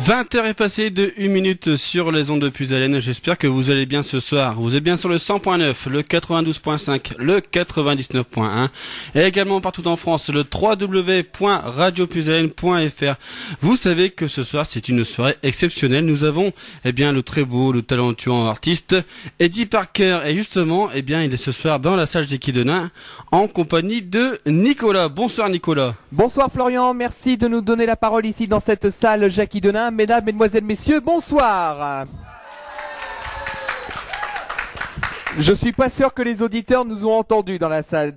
20h est passé de 1 minute sur les ondes de Puisalène. J'espère que vous allez bien ce soir. Vous êtes bien sur le 100.9, le 92.5, le 99.1 et également partout en France, le www.radiopuisalène.fr. Vous savez que ce soir, c'est une soirée exceptionnelle. Nous avons, le très beau, le talentueux artiste Eddie Parker. Et justement, il est ce soir dans la salle Jackie Denain en compagnie de Nicolas. Bonsoir Nicolas. Bonsoir Florian, merci de nous donner la parole ici dans cette salle Jackie Denain. Mesdames, mesdemoiselles, messieurs, bonsoir. Je suis pas sûr que les auditeurs nous ont entendus dans la salle,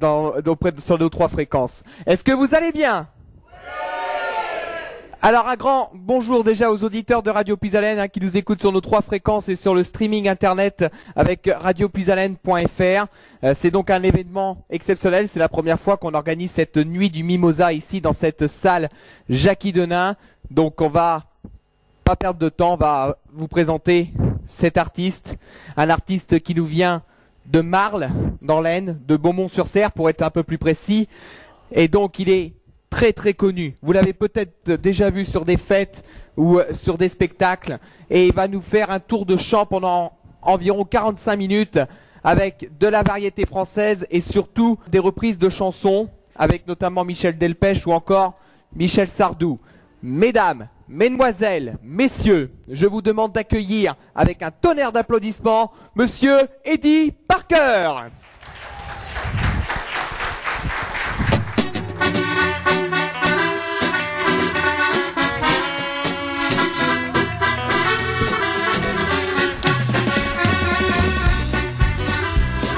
sur nos 3 fréquences. Est-ce que vous allez bien? Alors un grand bonjour déjà aux auditeurs de Radio Puisalène qui nous écoutent sur nos 3 fréquences et sur le streaming internet avec radiopuisalène.fr. C'est donc un événement exceptionnel, c'est la première fois qu'on organise cette nuit du Mimosa ici dans cette salle Jackie Denain. Donc on va pas perdre de temps, on va vous présenter cet artiste, un artiste qui nous vient de Marle dans l'Aisne, de Beaumont-sur-Serre pour être un peu plus précis, et donc il est très très connu. Vous l'avez peut-être déjà vu sur des fêtes ou sur des spectacles, et il va nous faire un tour de chant pendant environ 45 minutes avec de la variété française et surtout des reprises de chansons avec notamment Michel Delpech ou encore Michel Sardou. Mesdames, mesdemoiselles, messieurs, je vous demande d'accueillir avec un tonnerre d'applaudissements Monsieur Eddie Parker.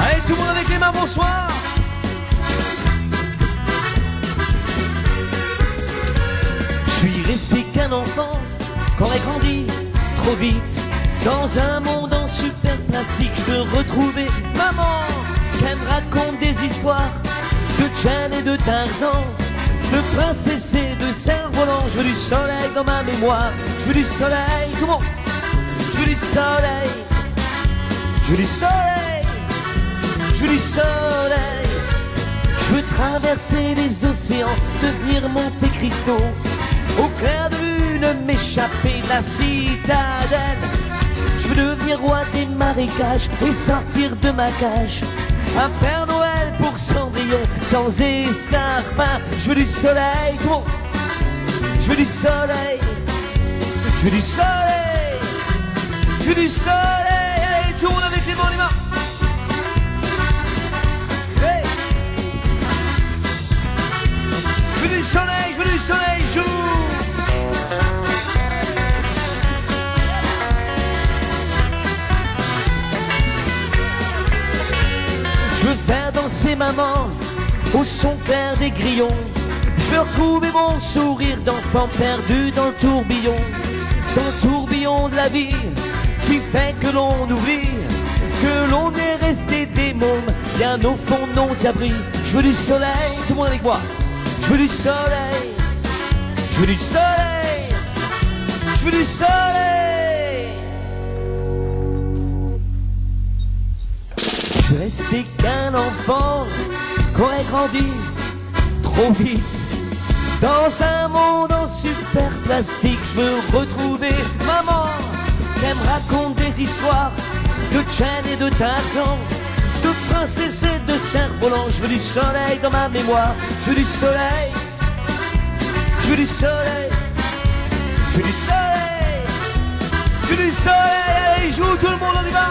Allez, tout le monde avec les mains, bonsoir. Je suis resté qu'un enfant, qu'aurait grandi trop vite dans un monde en super plastique. Je veux retrouver maman, qu'elle me raconte des histoires de Jane et de Tarzan, de princesse et de cerf-volant. Je veux du soleil dans ma mémoire, je veux du soleil, comment? Je veux du soleil, je veux du soleil, je veux du soleil. Je veux traverser les océans, devenir Monte Cristo, au clair de lune m'échapper de la citadelle. Je veux devenir roi des marécages et sortir de ma cage, un Père Noël pour Cendrillon sans escarpin. Je veux du soleil, comment? Je veux du soleil, je veux du soleil, je veux du soleil. Allez, tout le monde avec les mains, les mains. Hey. Je veux du soleil, je veux du soleil, joue. Je veux faire danser maman au son clair des grillons. Je veux retrouver mon sourire d'enfant perdu dans le tourbillon de la vie qui fait que l'on oublie que l'on est resté des mômes bien au fond de nos abris. Je veux du soleil, tout le monde avec moi. Je veux du soleil, je veux du soleil, je veux du soleil. Je restais qu'un enfant qu'aurait grandi trop vite dans un monde en super plastique. Je veux retrouver maman, qu'elle me raconte des histoires de Jane et de Tarzan, de princesse et de cerf-volant. Je veux du soleil dans ma mémoire, je veux du soleil, je veux du soleil, je veux du soleil, je veux du soleil. Allez, joue tout le monde, on y va.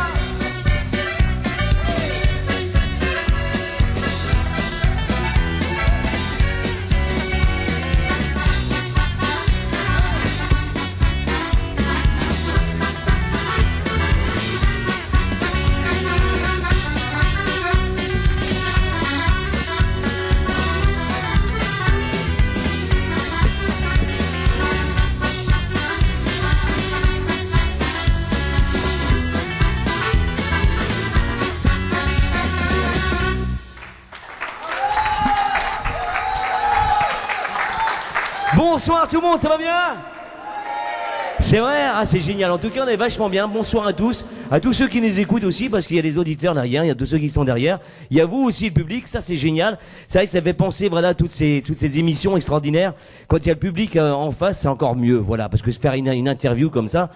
Bonsoir tout le monde, ça va bien? C'est vrai, ah, c'est génial. En tout cas, on est vachement bien. Bonsoir à tous ceux qui nous écoutent aussi, parce qu'il y a des auditeurs derrière, il y a tous ceux qui sont derrière. Il y a vous aussi, le public. Ça, c'est génial. C'est vrai que ça fait penser, voilà, à toutes ces émissions extraordinaires. Quand il y a le public en face, c'est encore mieux, voilà, parce que faire une interview comme ça,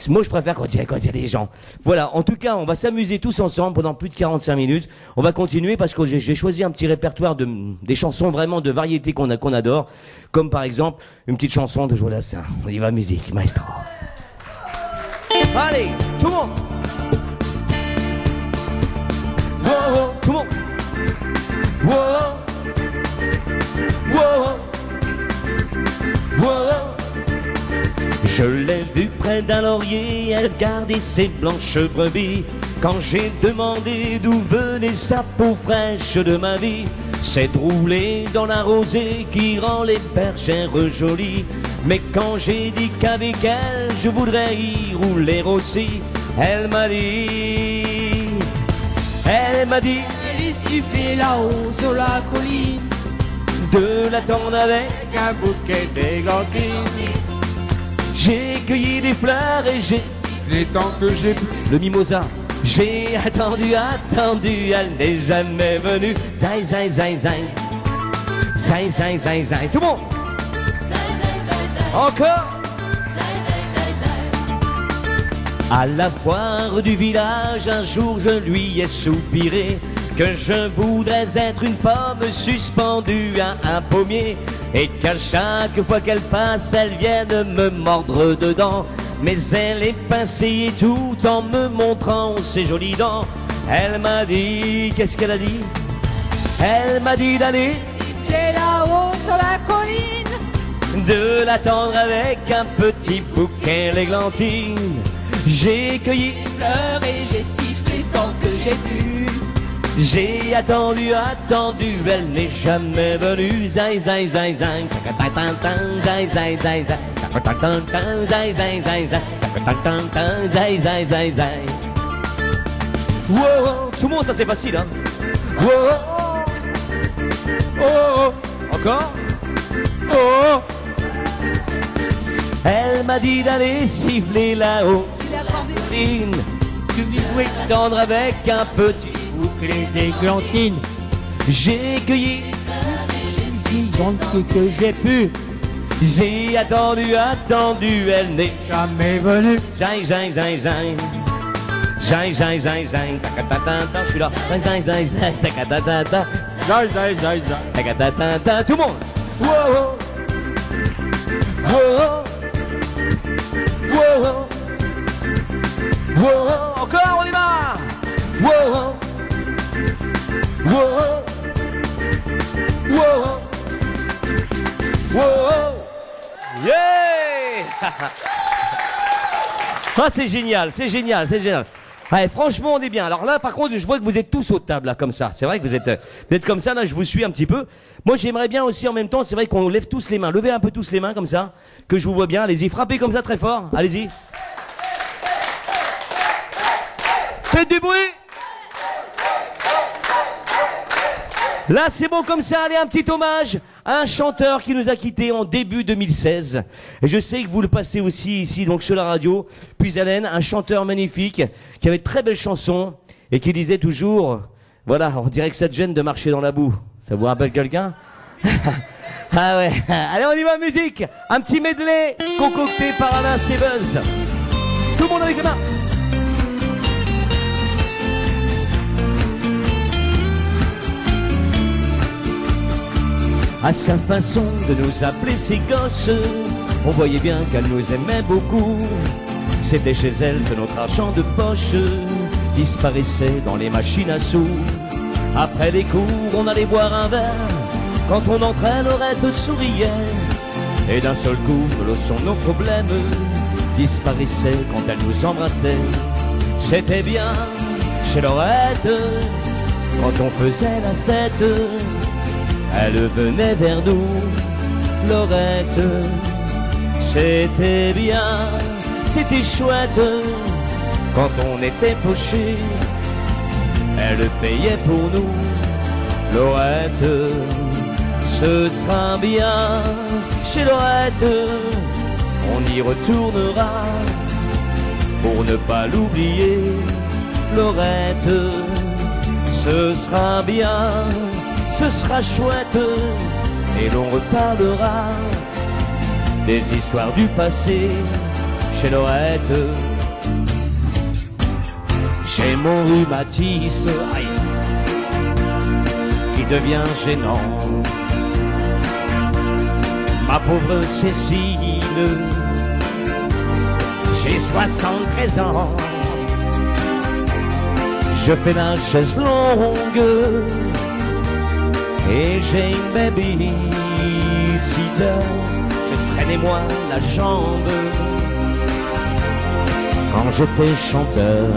moi, je préfère quand il y a des gens. Voilà. En tout cas, on va s'amuser tous ensemble pendant plus de 45 minutes. On va continuer parce que j'ai choisi un petit répertoire des chansons vraiment de variété qu'on adore. Comme par exemple, une petite chanson de Jodassin. On y va, musique, maestro. Allez, tout le monde. Wow, wow, tout le monde. Wow, wow, wow. Je l'ai vue près d'un laurier, elle gardait ses blanches brebis. Quand j'ai demandé d'où venait sa peau fraîche de ma vie, c'est de rouler dans la rosée qui rend les bergères jolies. Mais quand j'ai dit qu'avec elle je voudrais y rouler aussi, elle m'a dit, elle suffit là-haut sur la colline, de l'attendre avec un bouquet d'églantines. J'ai cueilli des fleurs et j'ai sifflé tant que j'ai pu. Le mimosa. J'ai attendu, elle n'est jamais venue. Zai, zai, zai, zai. Zai, zai, zai, zai. Tout le monde. Encore. À la foire du village, un jour je lui ai soupiré que je voudrais être une pomme suspendue à un pommier, et qu'à chaque fois qu'elle passe, elle vienne me mordre dedans. Mais elle est pincée et tout en me montrant ses jolies dents. Elle m'a dit, qu'est-ce qu'elle a dit? Elle m'a dit d'aller siffler là-haut sur la colline, de l'attendre avec un petit bouquet d'églantines. J'ai cueilli des fleurs et j'ai sifflé tant que j'ai pu. J'ai attendu, elle n'est jamais venue. Zai, zai, zai, zai. Zai, zai, zai, zai. Zai, zai, zai, zai. Zai, zai, zai, zai. Wow, tout le monde, ça c'est facile, hein. Wow. Oh, encore. Oh. Elle m'a dit d'aller siffler là-haut. Tu me jouer tendre avec un petit bouquet d'églantines. J'ai cueilli tant que j'ai pu. J'ai attendu, elle n'est jamais venue. Zai, zai, zai, zai. Zai, zai, zai, zai. Je suis là. Zai, zai, zai. Zai, zai, zai, zai. Tout le monde. Wow. Wow. Wow. Wow. Encore, on y va. Wow. Wow. Wow. Wow. Yeah. Ah, c'est génial, c'est génial, c'est génial. Ouais, franchement, on est bien. Alors là, par contre, je vois que vous êtes tous aux tables, là, comme ça. C'est vrai que vous êtes comme ça, là, je vous suis un petit peu. Moi, j'aimerais bien aussi, en même temps, c'est vrai qu'on lève tous les mains. Levez un peu tous les mains, comme ça, que je vous vois bien. Allez-y, frappez comme ça très fort. Allez-y. Faites du bruit. Là, c'est bon comme ça. Allez, un petit hommage à un chanteur qui nous a quittés en début 2016. Et je sais que vous le passez aussi ici, donc sur la radio. Puisalène, un chanteur magnifique, qui avait de très belles chansons, et qui disait toujours, voilà, on dirait que ça te gêne de marcher dans la boue. Ça vous rappelle quelqu'un? Ah ouais. Allez, on y va, musique. Un petit medley concocté par Alain Stevens. Tout le monde avec les mains. À sa façon de nous appeler ses gosses, on voyait bien qu'elle nous aimait beaucoup. C'était chez elle que notre argent de poche disparaissait dans les machines à sous. Après les cours, on allait boire un verre. Quand on entrait, Laurette souriait. Et d'un seul coup, nos problèmes disparaissaient quand elle nous embrassait. C'était bien chez Laurette, quand on faisait la fête. Elle venait vers nous, Laurette. C'était bien, c'était chouette. Quand on était poché, elle payait pour nous, Laurette. Ce sera bien chez Laurette, on y retournera pour ne pas l'oublier. Lorette, ce sera bien, ce sera chouette, et l'on reparlera des histoires du passé chez Lorette. J'ai mon rhumatisme qui devient gênant. Ma pauvre Cécile, j'ai 73 ans. Je fais la chaise longue et j'ai une baby-sitter. Je traînais moi la jambe quand j'étais chanteur.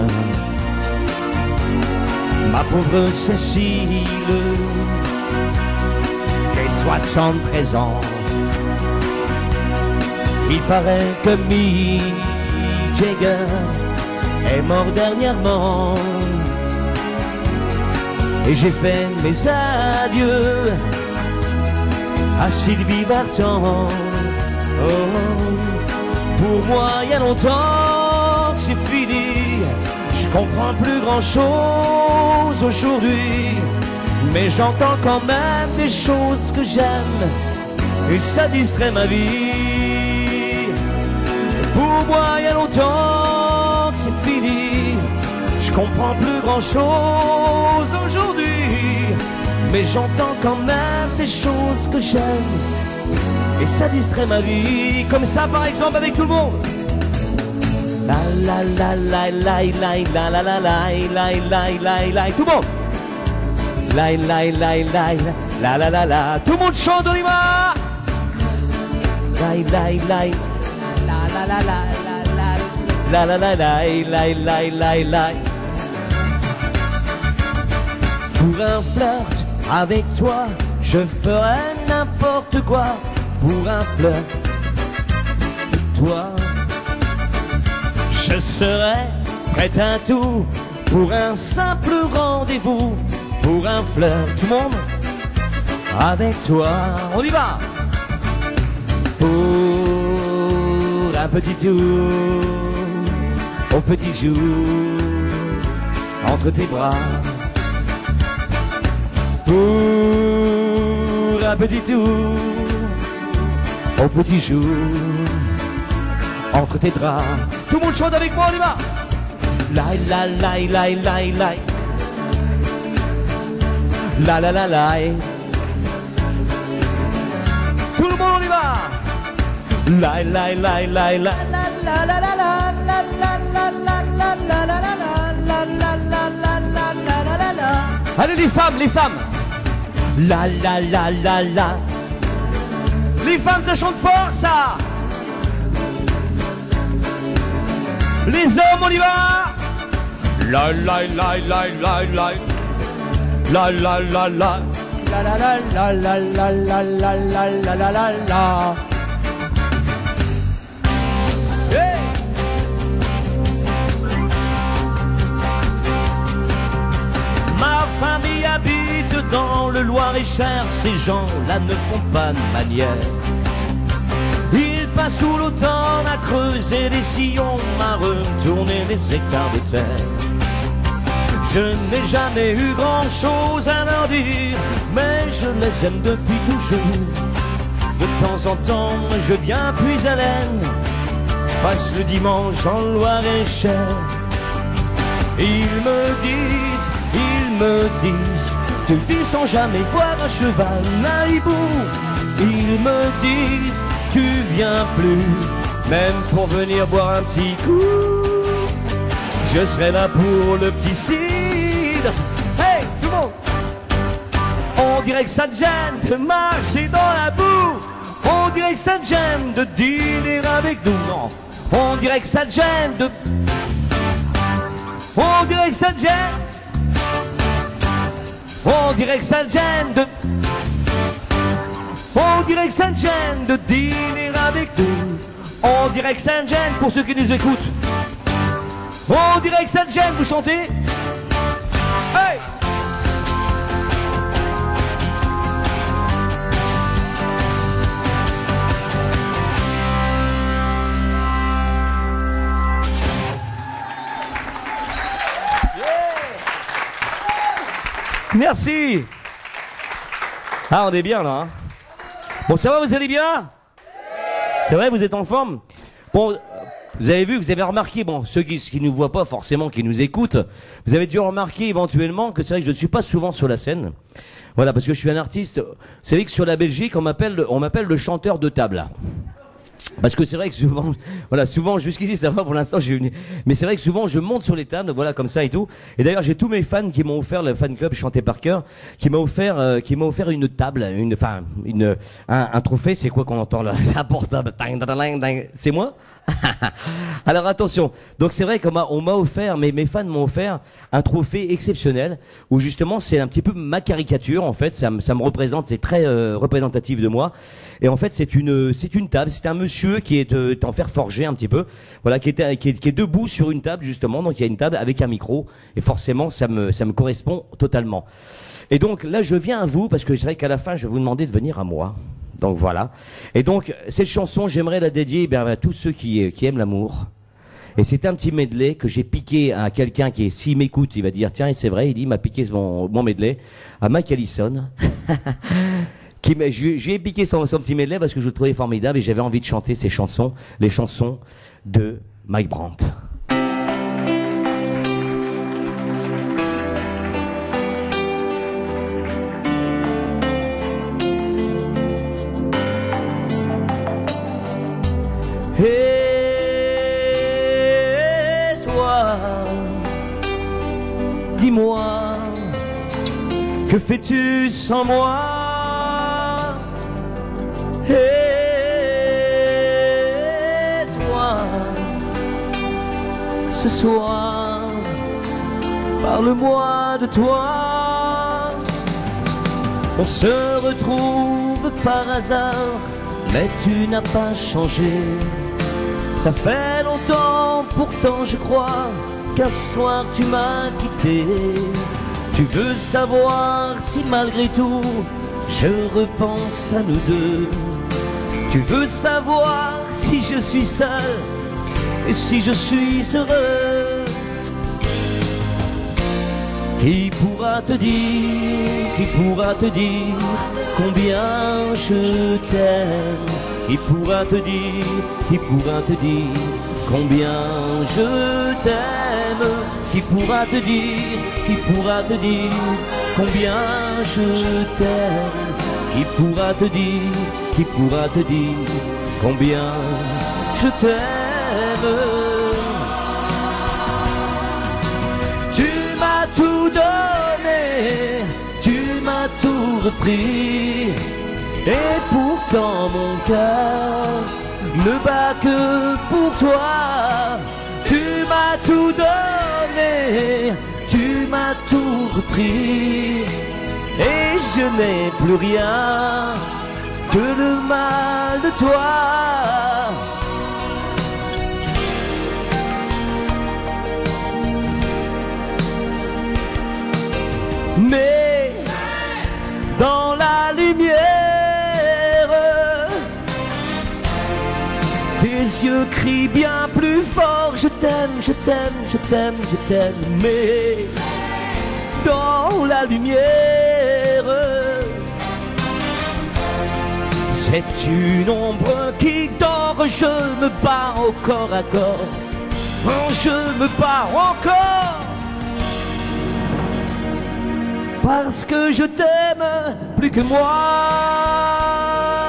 Ma pauvre Cécile, j'ai 73 ans. Il paraît que Mick Jagger est mort dernièrement. Et j'ai fait mes adieux à Sylvie Vartan. Oh, pour moi, il y a longtemps que c'est fini. Je comprends plus grand chose aujourd'hui, mais j'entends quand même des choses que j'aime et ça distrait ma vie. Pour moi, il y a longtemps que c'est fini. Je comprends plus grand chose aujourd'hui, mais j'entends quand même des choses que j'aime et ça distrait ma vie. Comme ça par exemple avec tout le monde. La la la la la la la la la la la la la. Tout le monde. La la la la la la la la. Tout le monde chante, on y va. La la la la la la la la la la la la la. Pour un flirt avec toi, je ferai n'importe quoi. Pour un flirt avec toi, je serai prêt à tout. Pour un simple rendez-vous, pour un flirt, tout le monde, avec toi. On y va. Pour un petit tour, au petit jour, entre tes bras. Pour un petit tour, au petit jour, entre tes draps. Tout le monde chante avec moi, on y va. La la la la la la. La la la la. Tout le monde, on y va. La la la la la. La la la la la la la la la la la la la la la la. Allez les femmes, les femmes. La la la la la. Les femmes, ça chante fort, ça. Les hommes, on y va. La la la la la la. La la la la. La la la la la la la la la la la la. Hey. Ma famille habite dans le Loir-et-Cher. Ces gens-là ne font pas de manière. Ils passent tout l'automne à creuser les sillons, à retourner les hectares de terre. Je n'ai jamais eu grand-chose à leur dire, mais je les aime depuis toujours. De temps en temps, je viens puis à l'aine, je passe le dimanche en Loir-et-Cher. Ils me disent, tu vis sans jamais voir un cheval naïbou. Ils me disent, tu viens plus, même pour venir boire un petit coup. Je serai là pour le petit cidre. Hey, tout le monde. On dirait que ça te gêne de marcher dans la boue. On dirait que ça te gêne de dîner avec nous. Non, on dirait que ça te gêne de... On dirait que ça te gêne. On dirait que ça te gêne de... On dirait que ça te gêne de dîner avec nous. On dirait que ça te gêne pour ceux qui nous écoutent. On dirait que ça te gêne, vous chantez. Hey! Merci. Ah, on est bien là. Hein. Bon, ça va, vous allez bien? C'est vrai, vous êtes en forme? Bon, vous avez vu, vous avez remarqué, bon, ceux qui ne nous voient pas forcément, qui nous écoutent, vous avez dû remarquer éventuellement que c'est vrai que je ne suis pas souvent sur la scène. Voilà, parce que je suis un artiste. Vous savez que sur la Belgique, on m'appelle le chanteur de table. Parce que c'est vrai que souvent, voilà, souvent jusqu'ici ça va pour l'instant, mais c'est vrai que souvent je monte sur les tables, voilà, comme ça et tout. Et d'ailleurs j'ai tous mes fans qui m'ont offert, le fan club Chanté par cœur, qui m'a offert une table, un trophée. C'est quoi qu'on entend là? Un portable. C'est moi? Alors attention. Donc c'est vrai on m'a offert, mes fans m'ont offert un trophée exceptionnel où justement c'est un petit peu ma caricature en fait. Ça me représente, c'est très représentatif de moi. Et en fait c'est une table, c'est un monsieur qui est en fer forgé un petit peu, voilà, qui est debout sur une table justement. Donc il y a une table avec un micro et forcément ça me correspond totalement. Et donc là je viens à vous parce que c'est vrai qu'à la fin je vais vous demander de venir à moi. Donc voilà. Et donc cette chanson j'aimerais la dédier à tous ceux qui aiment l'amour. Et c'est un petit medley que j'ai piqué à quelqu'un qui, s'il m'écoute, il va dire tiens, c'est vrai, il dit, il m'a piqué mon medley à Mike Allison. Je lui ai piqué son petit medley parce que je le trouvais formidable et j'avais envie de chanter ses chansons, les chansons de Mike Brandt. Et toi, dis-moi, que fais-tu sans moi? Et toi, ce soir, parle-moi de toi. On se retrouve par hasard, mais tu n'as pas changé. Ça fait longtemps, pourtant je crois qu'un soir tu m'as quitté. Tu veux savoir si malgré tout je repense à nous deux. Tu veux savoir si je suis seul et si je suis heureux. Qui pourra te dire combien je t'aime? Qui pourra te dire combien je t'aime? Qui pourra te dire combien je t'aime? Qui pourra te dire combien je t'aime? Tu m'as tout donné, tu m'as tout repris, et pourtant mon cœur ne bat que pour toi. Tu m'as tout donné, tu m'as tout repris, et je n'ai plus rien que le mal de toi. Mais dans la lumière, tes yeux crient bien plus fort, je t'aime, je t'aime, je t'aime, je t'aime. Mais dans la lumière, c'est une ombre qui dort, je me bats au corps à corps. Oh, je me bats encore. Parce que je t'aime plus que moi.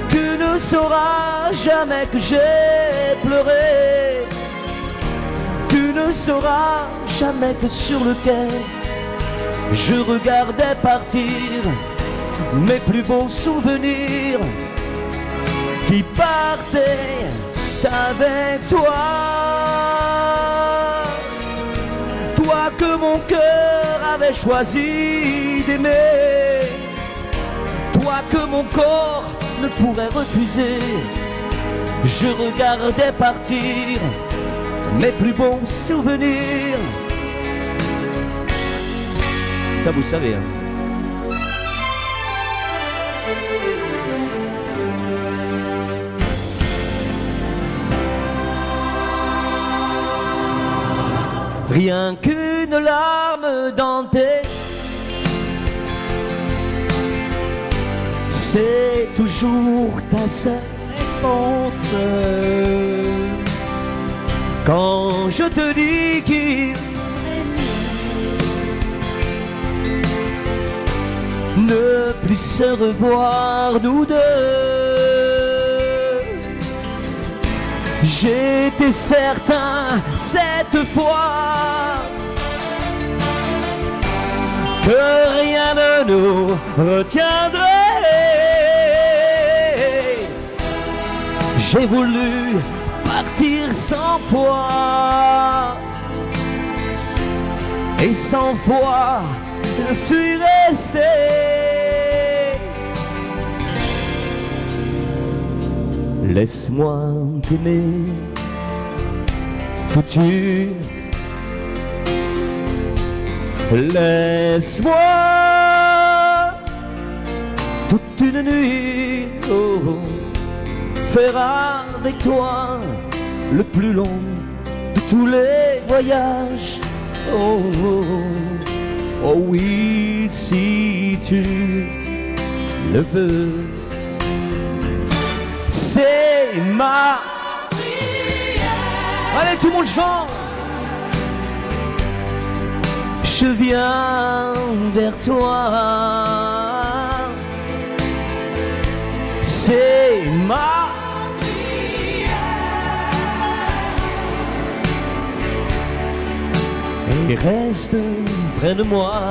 Tu ne sauras jamais que j'ai pleuré. Tu ne sauras jamais que sur le quai je regardais partir mes plus beaux souvenirs qui partaient avec toi. Toi que mon cœur avait choisi d'aimer, toi que mon corps ne pourrait refuser. Je regardais partir mes plus beaux souvenirs. Ça vous savez, hein. Rien qu'une larme dans tes toujours ta seule réponse. Quand je te dis qu'il ne plus se revoir nous deux, j'étais certain cette fois que rien ne nous retiendrait. J'ai voulu partir sans foi, et sans foi je suis resté. Laisse-moi t'aimer toute une, laisse-moi toute une nuit, oh, faire avec toi le plus long de tous les voyages. Oh, oh, oh oui, si tu le veux. C'est ma prière. Allez, tout le monde chante. Je viens vers toi. C'est ma prière. Et reste près de moi.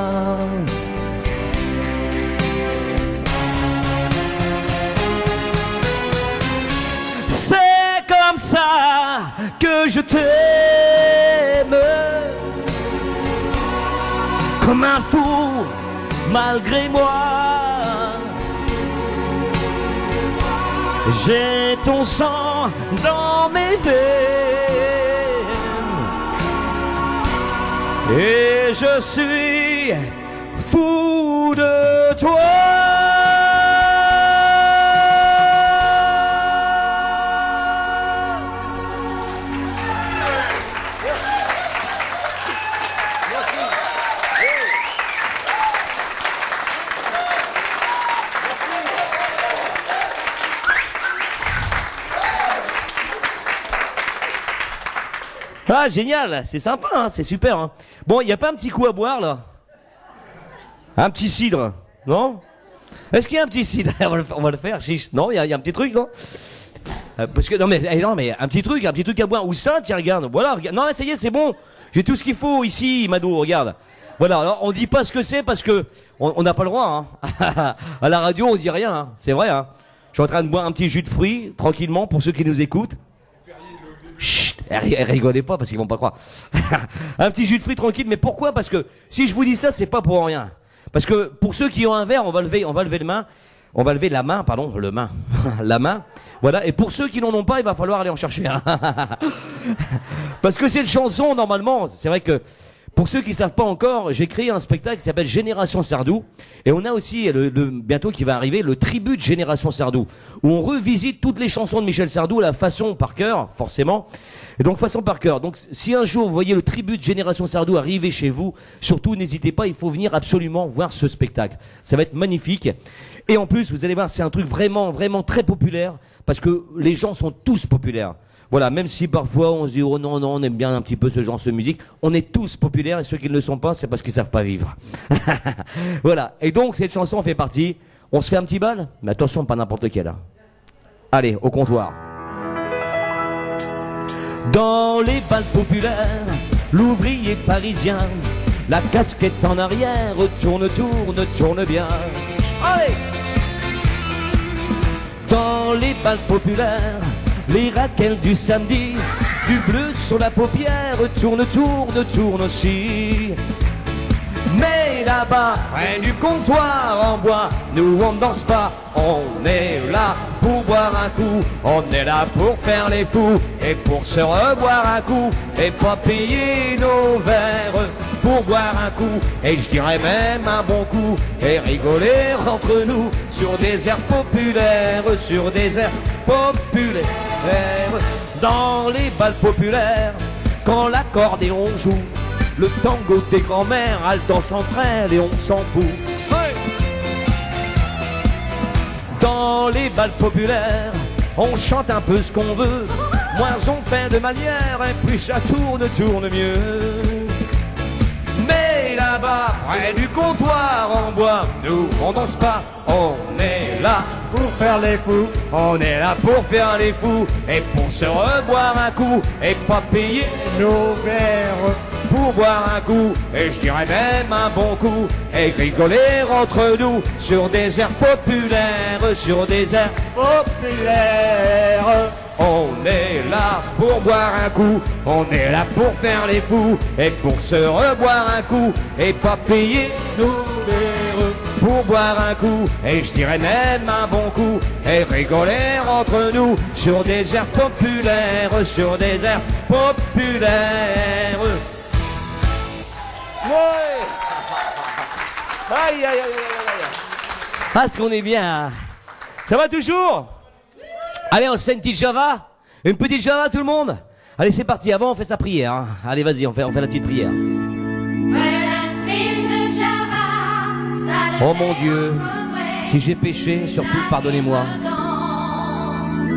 C'est comme ça que je t'aime, comme un fou malgré moi. J'ai ton sang dans mes veines et je suis fou de toi. Ah, génial, c'est sympa, hein, c'est super. Hein. Bon, il n'y a pas un petit coup à boire, là? Un petit cidre, non? Est-ce qu'il y a un petit cidre? On va le faire, chiche. Non, il y a un petit truc, non? Parce que, non mais un petit truc à boire. Ou ça, tiens, regarde, voilà, regarde. Non, ça y est, c'est bon. J'ai tout ce qu'il faut ici, Mado, regarde. Voilà, alors, on dit pas ce que c'est parce que on n'a pas le droit, hein. À la radio, on dit rien, hein. C'est vrai, hein. Je suis en train de boire un petit jus de fruits, tranquillement, pour ceux qui nous écoutent. Chut, rigolez pas parce qu'ils vont pas croire. Un petit jus de fruits tranquille, mais pourquoi? Parce que si je vous dis ça, c'est pas pour rien. Parce que pour ceux qui ont un verre, on va lever la main, pardon, la main. Voilà, et pour ceux qui n'en ont pas, il va falloir aller en chercher un. Parce que cette chanson, normalement, c'est vrai que pour ceux qui savent pas encore, j'ai créé un spectacle qui s'appelle Génération Sardou. Et on a aussi, bientôt qui va arriver, le tribut de Génération Sardou. Où on revisite toutes les chansons de Michel Sardou à la façon par cœur, forcément. Et donc, façon par cœur. Donc, si un jour vous voyez le tribut de Génération Sardou arriver chez vous, surtout n'hésitez pas, il faut venir absolument voir ce spectacle. Ça va être magnifique. Et en plus, vous allez voir, c'est un truc vraiment, vraiment très populaire. Parce que les gens sont tous populaires. Voilà, même si parfois on se dit, oh non, non, on aime bien un petit peu ce genre de musique, on est tous populaires et ceux qui ne le sont pas, c'est parce qu'ils savent pas vivre. Voilà, et donc cette chanson fait partie. On se fait un petit bal, mais attention, pas n'importe lequel. Hein. Allez, au comptoir. Dans les bals populaires, l'ouvrier parisien, la casquette en arrière, tourne, tourne, tourne bien. Allez! Dans les bals populaires, les raquettes du samedi, du bleu sur la paupière, tourne, tourne, tourne aussi. Mais là-bas, près du comptoir en bois, nous on ne danse pas, on est là pour boire un coup, on est là pour faire les fous, et pour se reboire un coup, et pas payer nos verres, pour boire un coup, et je dirais même un bon coup, et rigoler entre nous, sur des airs populaires, sur des airs populaires. Dans les bals populaires, quand l'accordéon joue le tango des grands-mères, elles dansent entre elles et on s'en fout. Hey. Dans les bals populaires, on chante un peu ce qu'on veut. Moins on fait de manière et plus ça tourne mieux. Mais là-bas, près du comptoir en bois, nous on danse pas, on est là pour faire les fous. On est là pour faire les fous et pour se reboire un coup et pas payer nos verres pour boire un coup, et je dirais même un bon coup, et rigoler entre nous sur des airs populaires, sur des airs populaires. On est là pour boire un coup, on est là pour faire les fous, et pour se reboire un coup, et pas payer nos verres pour boire un coup, et je dirais même un bon coup, et rigoler entre nous sur des airs populaires, sur des airs populaires. Ouais. Aïe, aïe, aïe, aïe, aïe. Ah, ce qu'on est bien. Hein. Ça va toujours? Allez, on se fait une petite Java. Une petite Java, tout le monde. Allez, c'est parti. Avant, on fait sa prière. Hein. Allez, vas-y, on fait la petite prière. Oh mon Dieu, si j'ai péché, surtout pardonnez-moi.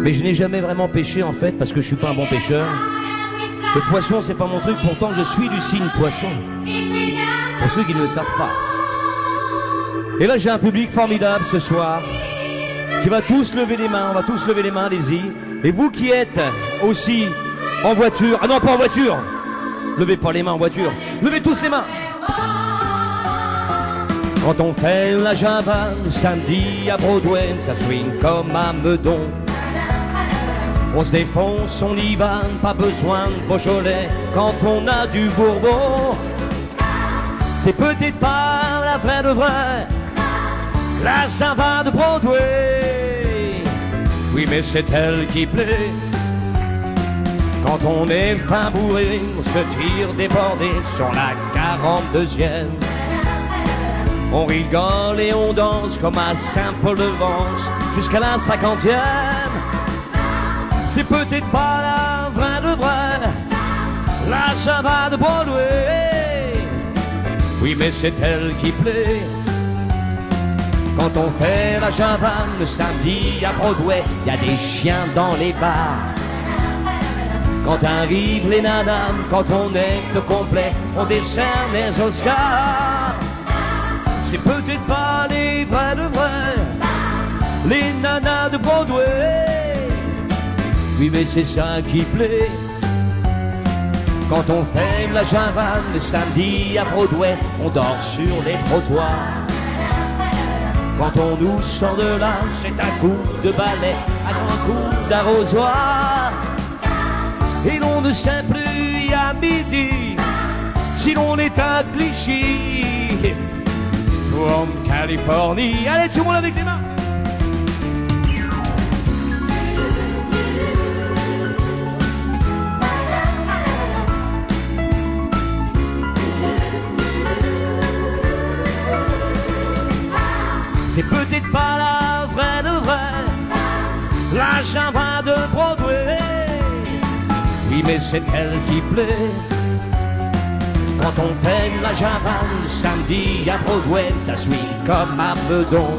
Mais je n'ai jamais vraiment péché en fait, parce que je suis pas un bon pécheur. Le poisson, c'est pas mon truc, pourtant je suis du signe poisson. Pour ceux qui ne le savent pas. Et là, j'ai un public formidable ce soir, qui va tous lever les mains, on va tous lever les mains, allez-y. Et vous qui êtes aussi en voiture, ah non, pas en voiture, levez pas les mains en voiture, levez tous les mains. Quand on fait la Java, le samedi à Broadway, ça swing comme à Meudon. On se défonce, on y va, pas besoin de Beaujolais quand on a du Bourbon. C'est peut-être pas la vraie de vraie, la Java de Broadway. Oui, mais c'est elle qui plaît. Quand on est fin bourré, on se tire débordé sur la 42e. On rigole et on danse comme à Saint-Paul-de-Vence jusqu'à la 50e. C'est peut-être pas la vraie de vraie, la Java de Broadway. Oui, mais c'est elle qui plaît. Quand on fait la Java le samedi à Broadway, y a des chiens dans les bars. Quand arrivent les nanas, quand on est de complet, on décerne les Oscars. C'est peut-être pas les vrais de vrais, les nanas de Broadway. Oui, mais c'est ça qui plaît. Quand on fait la Java le samedi à Broadway, on dort sur les trottoirs. Quand on nous sort de là, c'est un coup de balai, un grand coup d'arrosoir. Et l'on ne sait plus à midi si l'on est à Clichy ou en Californie. Allez, tout le monde avec les mains. C'est peut-être pas la vraie de vraie, la Java de Broadway. Oui, mais c'est elle qui plaît. Quand on fait la Java le samedi à Broadway, ça suit comme à Meudon.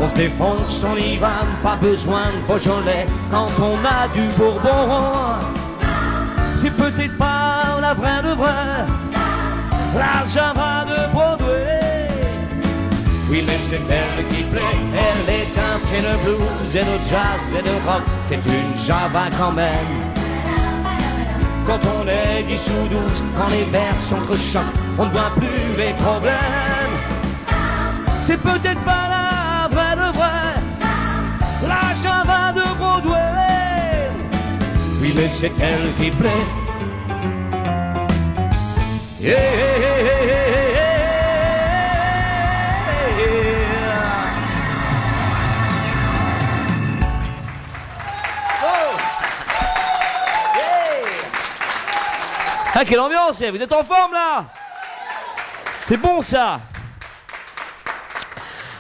On se défonce, on y va, pas besoin de Beaujolais quand on a du Bourbon. C'est peut-être pas la vraie de vraie, la Java de Broadway. Oui, mais c'est elle qui plaît. Elle est teintée de blues et de jazz et de rock. C'est une Java quand même. Quand on est 10 ou 12, quand les vers s'entrechoquent, on ne voit plus les problèmes. C'est peut-être pas la vraie de vraie, la Java de Broadway. Oui, mais c'est elle qui plaît. Yeah, yeah, yeah, yeah, yeah. Ah, quelle ambiance, vous êtes en forme là. C'est bon ça.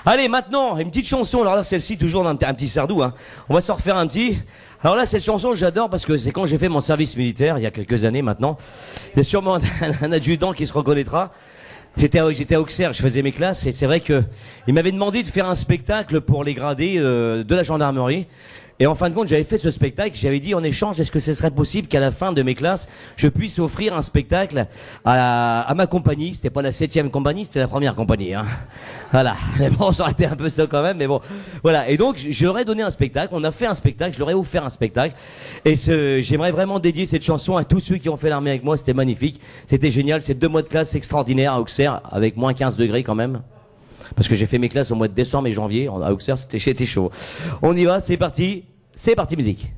Allez, maintenant, une petite chanson. Alors là, celle-ci, toujours un petit sardou. Hein. On va s'en refaire un petit. Alors là, cette chanson, j'adore parce que c'est quand j'ai fait mon service militaire, il y a quelques années maintenant. Il y a sûrement un adjudant qui se reconnaîtra. J'étais à Auxerre, je faisais mes classes et c'est vrai que il m'avait demandé de faire un spectacle pour les gradés de la gendarmerie. Et en fin de compte, j'avais fait ce spectacle, j'avais dit en échange, est-ce que ce serait possible qu'à la fin de mes classes, je puisse offrir un spectacle à ma compagnie. C'était pas la 7e compagnie, c'était la première compagnie. Hein. Voilà. Mais bon, ça aurait été un peu ça quand même, mais bon. Voilà. Et donc, je leur ai donné un spectacle, on a fait un spectacle, je leur ai offert un spectacle. Et j'aimerais vraiment dédier cette chanson à tous ceux qui ont fait l'armée avec moi, c'était magnifique. C'était génial, c'est 2 mois de classe extraordinaires à Auxerre, avec moins 15 degrés quand même. Parce que j'ai fait mes classes au mois de décembre et janvier, à Auxerre, c'était chaud. On y va, c'est parti musique.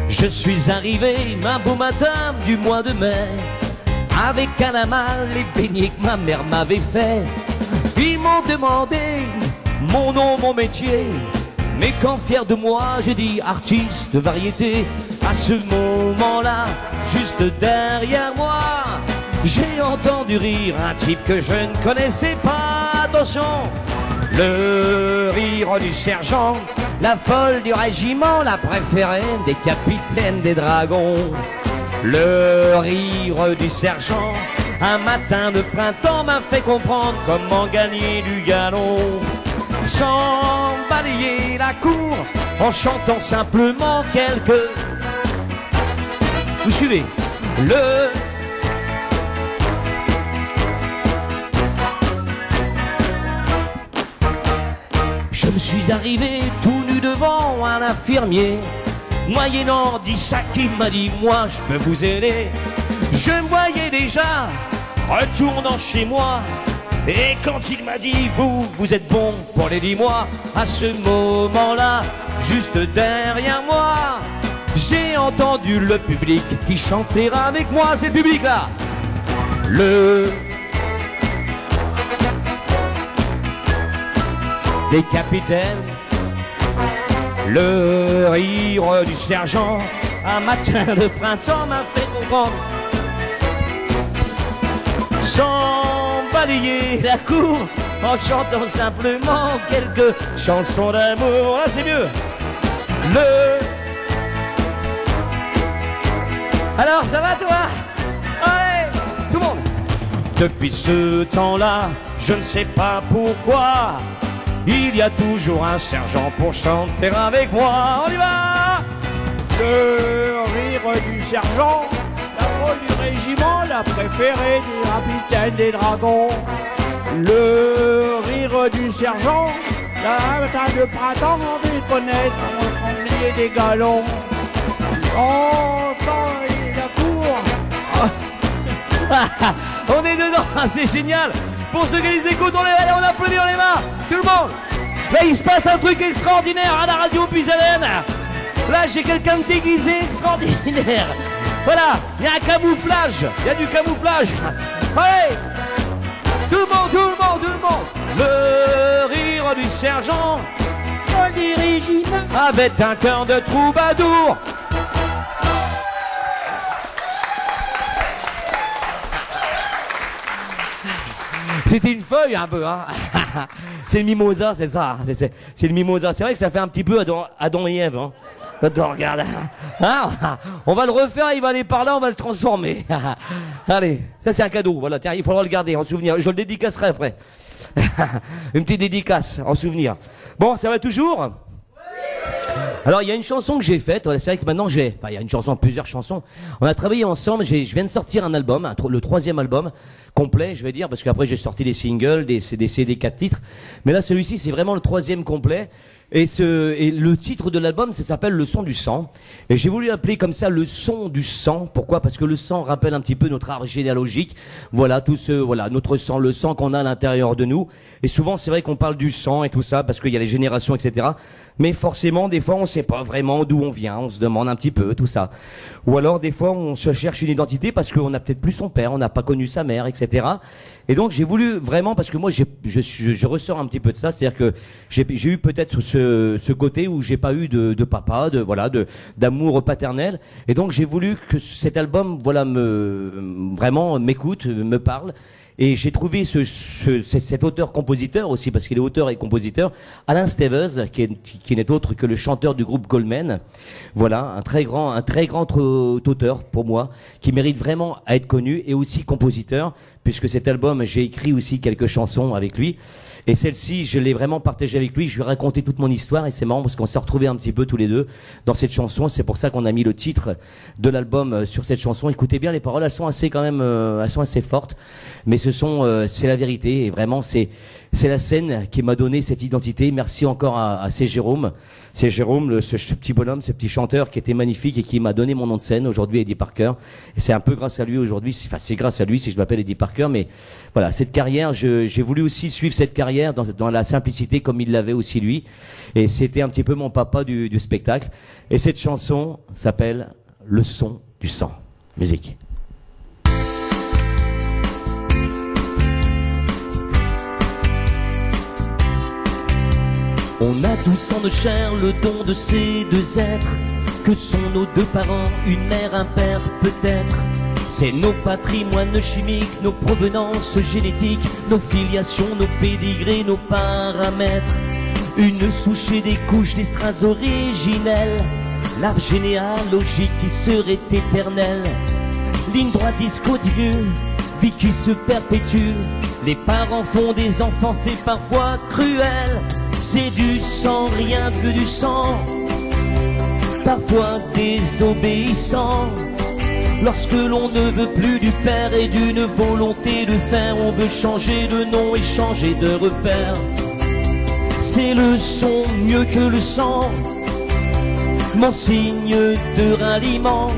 Je suis arrivé un beau matin du mois de mai, avec à la main les beignets que ma mère m'avait fait. Ils m'ont demandé mon nom, mon métier, mais quand fier de moi, j'ai dit artiste de variété. À ce moment-là, juste derrière moi, j'ai entendu rire un type que je ne connaissais pas. Attention, le rire du sergent, la folle du régiment, la préférée des capitaines des dragons. Le rire du sergent, un matin de printemps, m'a fait comprendre comment gagner du galon. Sans balayer la cour, en chantant simplement quelques... Vous suivez? Je me suis arrivé tout nu devant un infirmier, moyennant 10 sacs, il m'a dit moi je peux vous aider. Je me voyais déjà retournant chez moi, et quand il m'a dit vous êtes bon pour les 10 mois, à ce moment-là, juste derrière moi, j'ai entendu le public qui chantait avec moi. C'est le public là. Des capitaines, le rire du sergent, un matin de printemps m'a fait comprendre. Sans balayer la cour, en chantant simplement quelques chansons d'amour. Là c'est mieux. Alors ça va toi? Allez, tout le monde. Depuis ce temps-là, je ne sais pas pourquoi, il y a toujours un sergent pour chanter avec moi. On y va! Le rire du sergent, la folle du régiment, la préférée du capitaine des dragons. Le rire du sergent, la matin de printemps, on déconnecte, on oubliait des galons. Dans la cour. On est dedans, c'est génial. Pour ceux qui les écoutent, on applaudit, on les mains. Tout le monde. Là, il se passe un truc extraordinaire à la radio Pisalène. Là, j'ai quelqu'un de déguisé extraordinaire. Voilà, il y a un camouflage. Il y a du camouflage. Allez, tout le monde, tout le monde, tout le monde. Le rire du sergent, Du régiment. avec un cœur de troubadour. C'était une feuille un peu, hein. C'est le mimosa, c'est ça. C'est le mimosa. C'est vrai que ça fait un petit peu Adam et Ève, hein. Quand on regarde. Hein, on va le refaire, il va aller par là, on va le transformer. Allez, ça c'est un cadeau. Voilà, tiens, il faudra le garder en souvenir. Je le dédicacerai après. Une petite dédicace en souvenir. Bon, ça va toujours? Alors il y a une chanson que j'ai faite, c'est vrai que maintenant il y a une chanson, plusieurs chansons. On a travaillé ensemble, je viens de sortir un album, le 3e album complet, je vais dire, parce qu'après j'ai sorti des singles, des CD 4 titres. Mais là celui-ci c'est vraiment le 3e complet. Et le titre de l'album, ça s'appelle Le son du sang. Et j'ai voulu appeler comme ça le son du sang. Pourquoi? Parce que le sang rappelle un petit peu notre arbre généalogique. Voilà, notre sang, le sang qu'on a à l'intérieur de nous. Et souvent, c'est vrai qu'on parle du sang et tout ça, parce qu'il y a les générations, etc. Mais forcément, des fois, on sait pas vraiment d'où on vient. On se demande un petit peu, tout ça. Ou alors, des fois, on se cherche une identité parce qu'on n'a peut-être plus son père, on n'a pas connu sa mère, etc. Et donc, j'ai voulu vraiment, parce que moi, je ressors un petit peu de ça, c'est-à-dire que j'ai eu peut-être ce côté où j'ai pas eu de papa, d'amour paternel. Et donc, j'ai voulu que cet album, vraiment m'écoute, me parle. Et j'ai trouvé cet auteur-compositeur aussi, parce qu'il est auteur et compositeur, Alan Stevens, qui n'est autre que le chanteur du groupe Goldman. Voilà, un très grand auteur pour moi, qui mérite vraiment à être connu, et aussi compositeur, puisque cet album, j'ai écrit aussi quelques chansons avec lui. Et celle-ci, je l'ai vraiment partagée avec lui. Je lui ai raconté toute mon histoire et c'est marrant parce qu'on s'est retrouvés un petit peu tous les deux dans cette chanson. C'est pour ça qu'on a mis le titre de l'album sur cette chanson. Écoutez bien les paroles, elles sont assez elles sont assez fortes. Mais c'est la vérité et vraiment c'est la scène qui m'a donné cette identité. Merci encore à C. Jérôme. C'est Jérôme, ce petit bonhomme, ce petit chanteur qui était magnifique et qui m'a donné mon nom de scène aujourd'hui, Eddie Parker. Et c'est un peu grâce à lui aujourd'hui, enfin c'est grâce à lui si je m'appelle Eddie Parker, mais voilà, cette carrière, j'ai voulu aussi suivre cette carrière dans la simplicité comme il l'avait aussi lui. Et c'était un petit peu mon papa du spectacle. Et cette chanson s'appelle Le son du sang. Musique. On a tous en nos chairs le don de ces deux êtres que sont nos deux parents, une mère, un père peut-être. C'est nos patrimoines chimiques, nos provenances génétiques, nos filiations, nos pédigrés, nos paramètres. Une souche et des couches des strass originelles, l'arbre généalogique qui serait éternel. Ligne droite discontinue, vie qui se perpétue. Les parents font des enfants, c'est parfois cruel. C'est du sang, rien que du sang, parfois désobéissant. Lorsque l'on ne veut plus du père et d'une volonté de faire, on veut changer de nom et changer de repère. C'est le son mieux que le sang, mon signe de ralliement.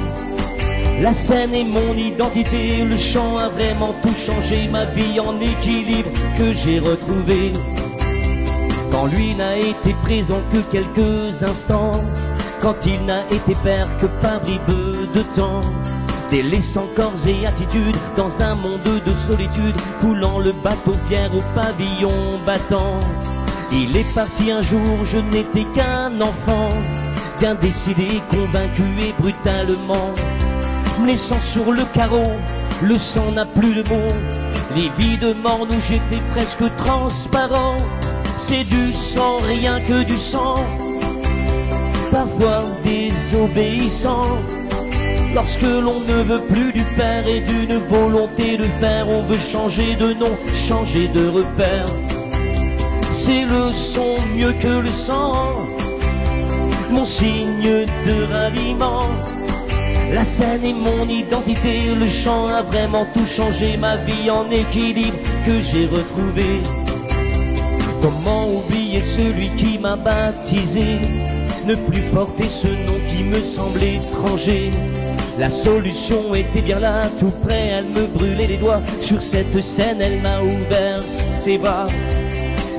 La scène est mon identité, le chant a vraiment tout changé, ma vie en équilibre que j'ai retrouvé. Quand lui n'a été présent que quelques instants, quand il n'a été père que par bribes de temps, délaissant corps et attitude dans un monde de solitude, foulant le bateau fier au pavillon battant. Il est parti un jour, je n'étais qu'un enfant, bien décidé, convaincu et brutalement, me laissant sur le carreau, le sang n'a plus de mots, livide mort où j'étais presque transparent. C'est du sang, rien que du sang, parfois désobéissant. Lorsque l'on ne veut plus du père et d'une volonté de faire, on veut changer de nom, changer de repère. C'est le son mieux que le sang, mon signe de ralliement. La scène est mon identité, le chant a vraiment tout changé, ma vie en équilibre que j'ai retrouvé. Comment oublier celui qui m'a baptisé, ne plus porter ce nom qui me semblait étranger. La solution était bien là, tout près, elle me brûlait les doigts. Sur cette scène, elle m'a ouvert ses bras.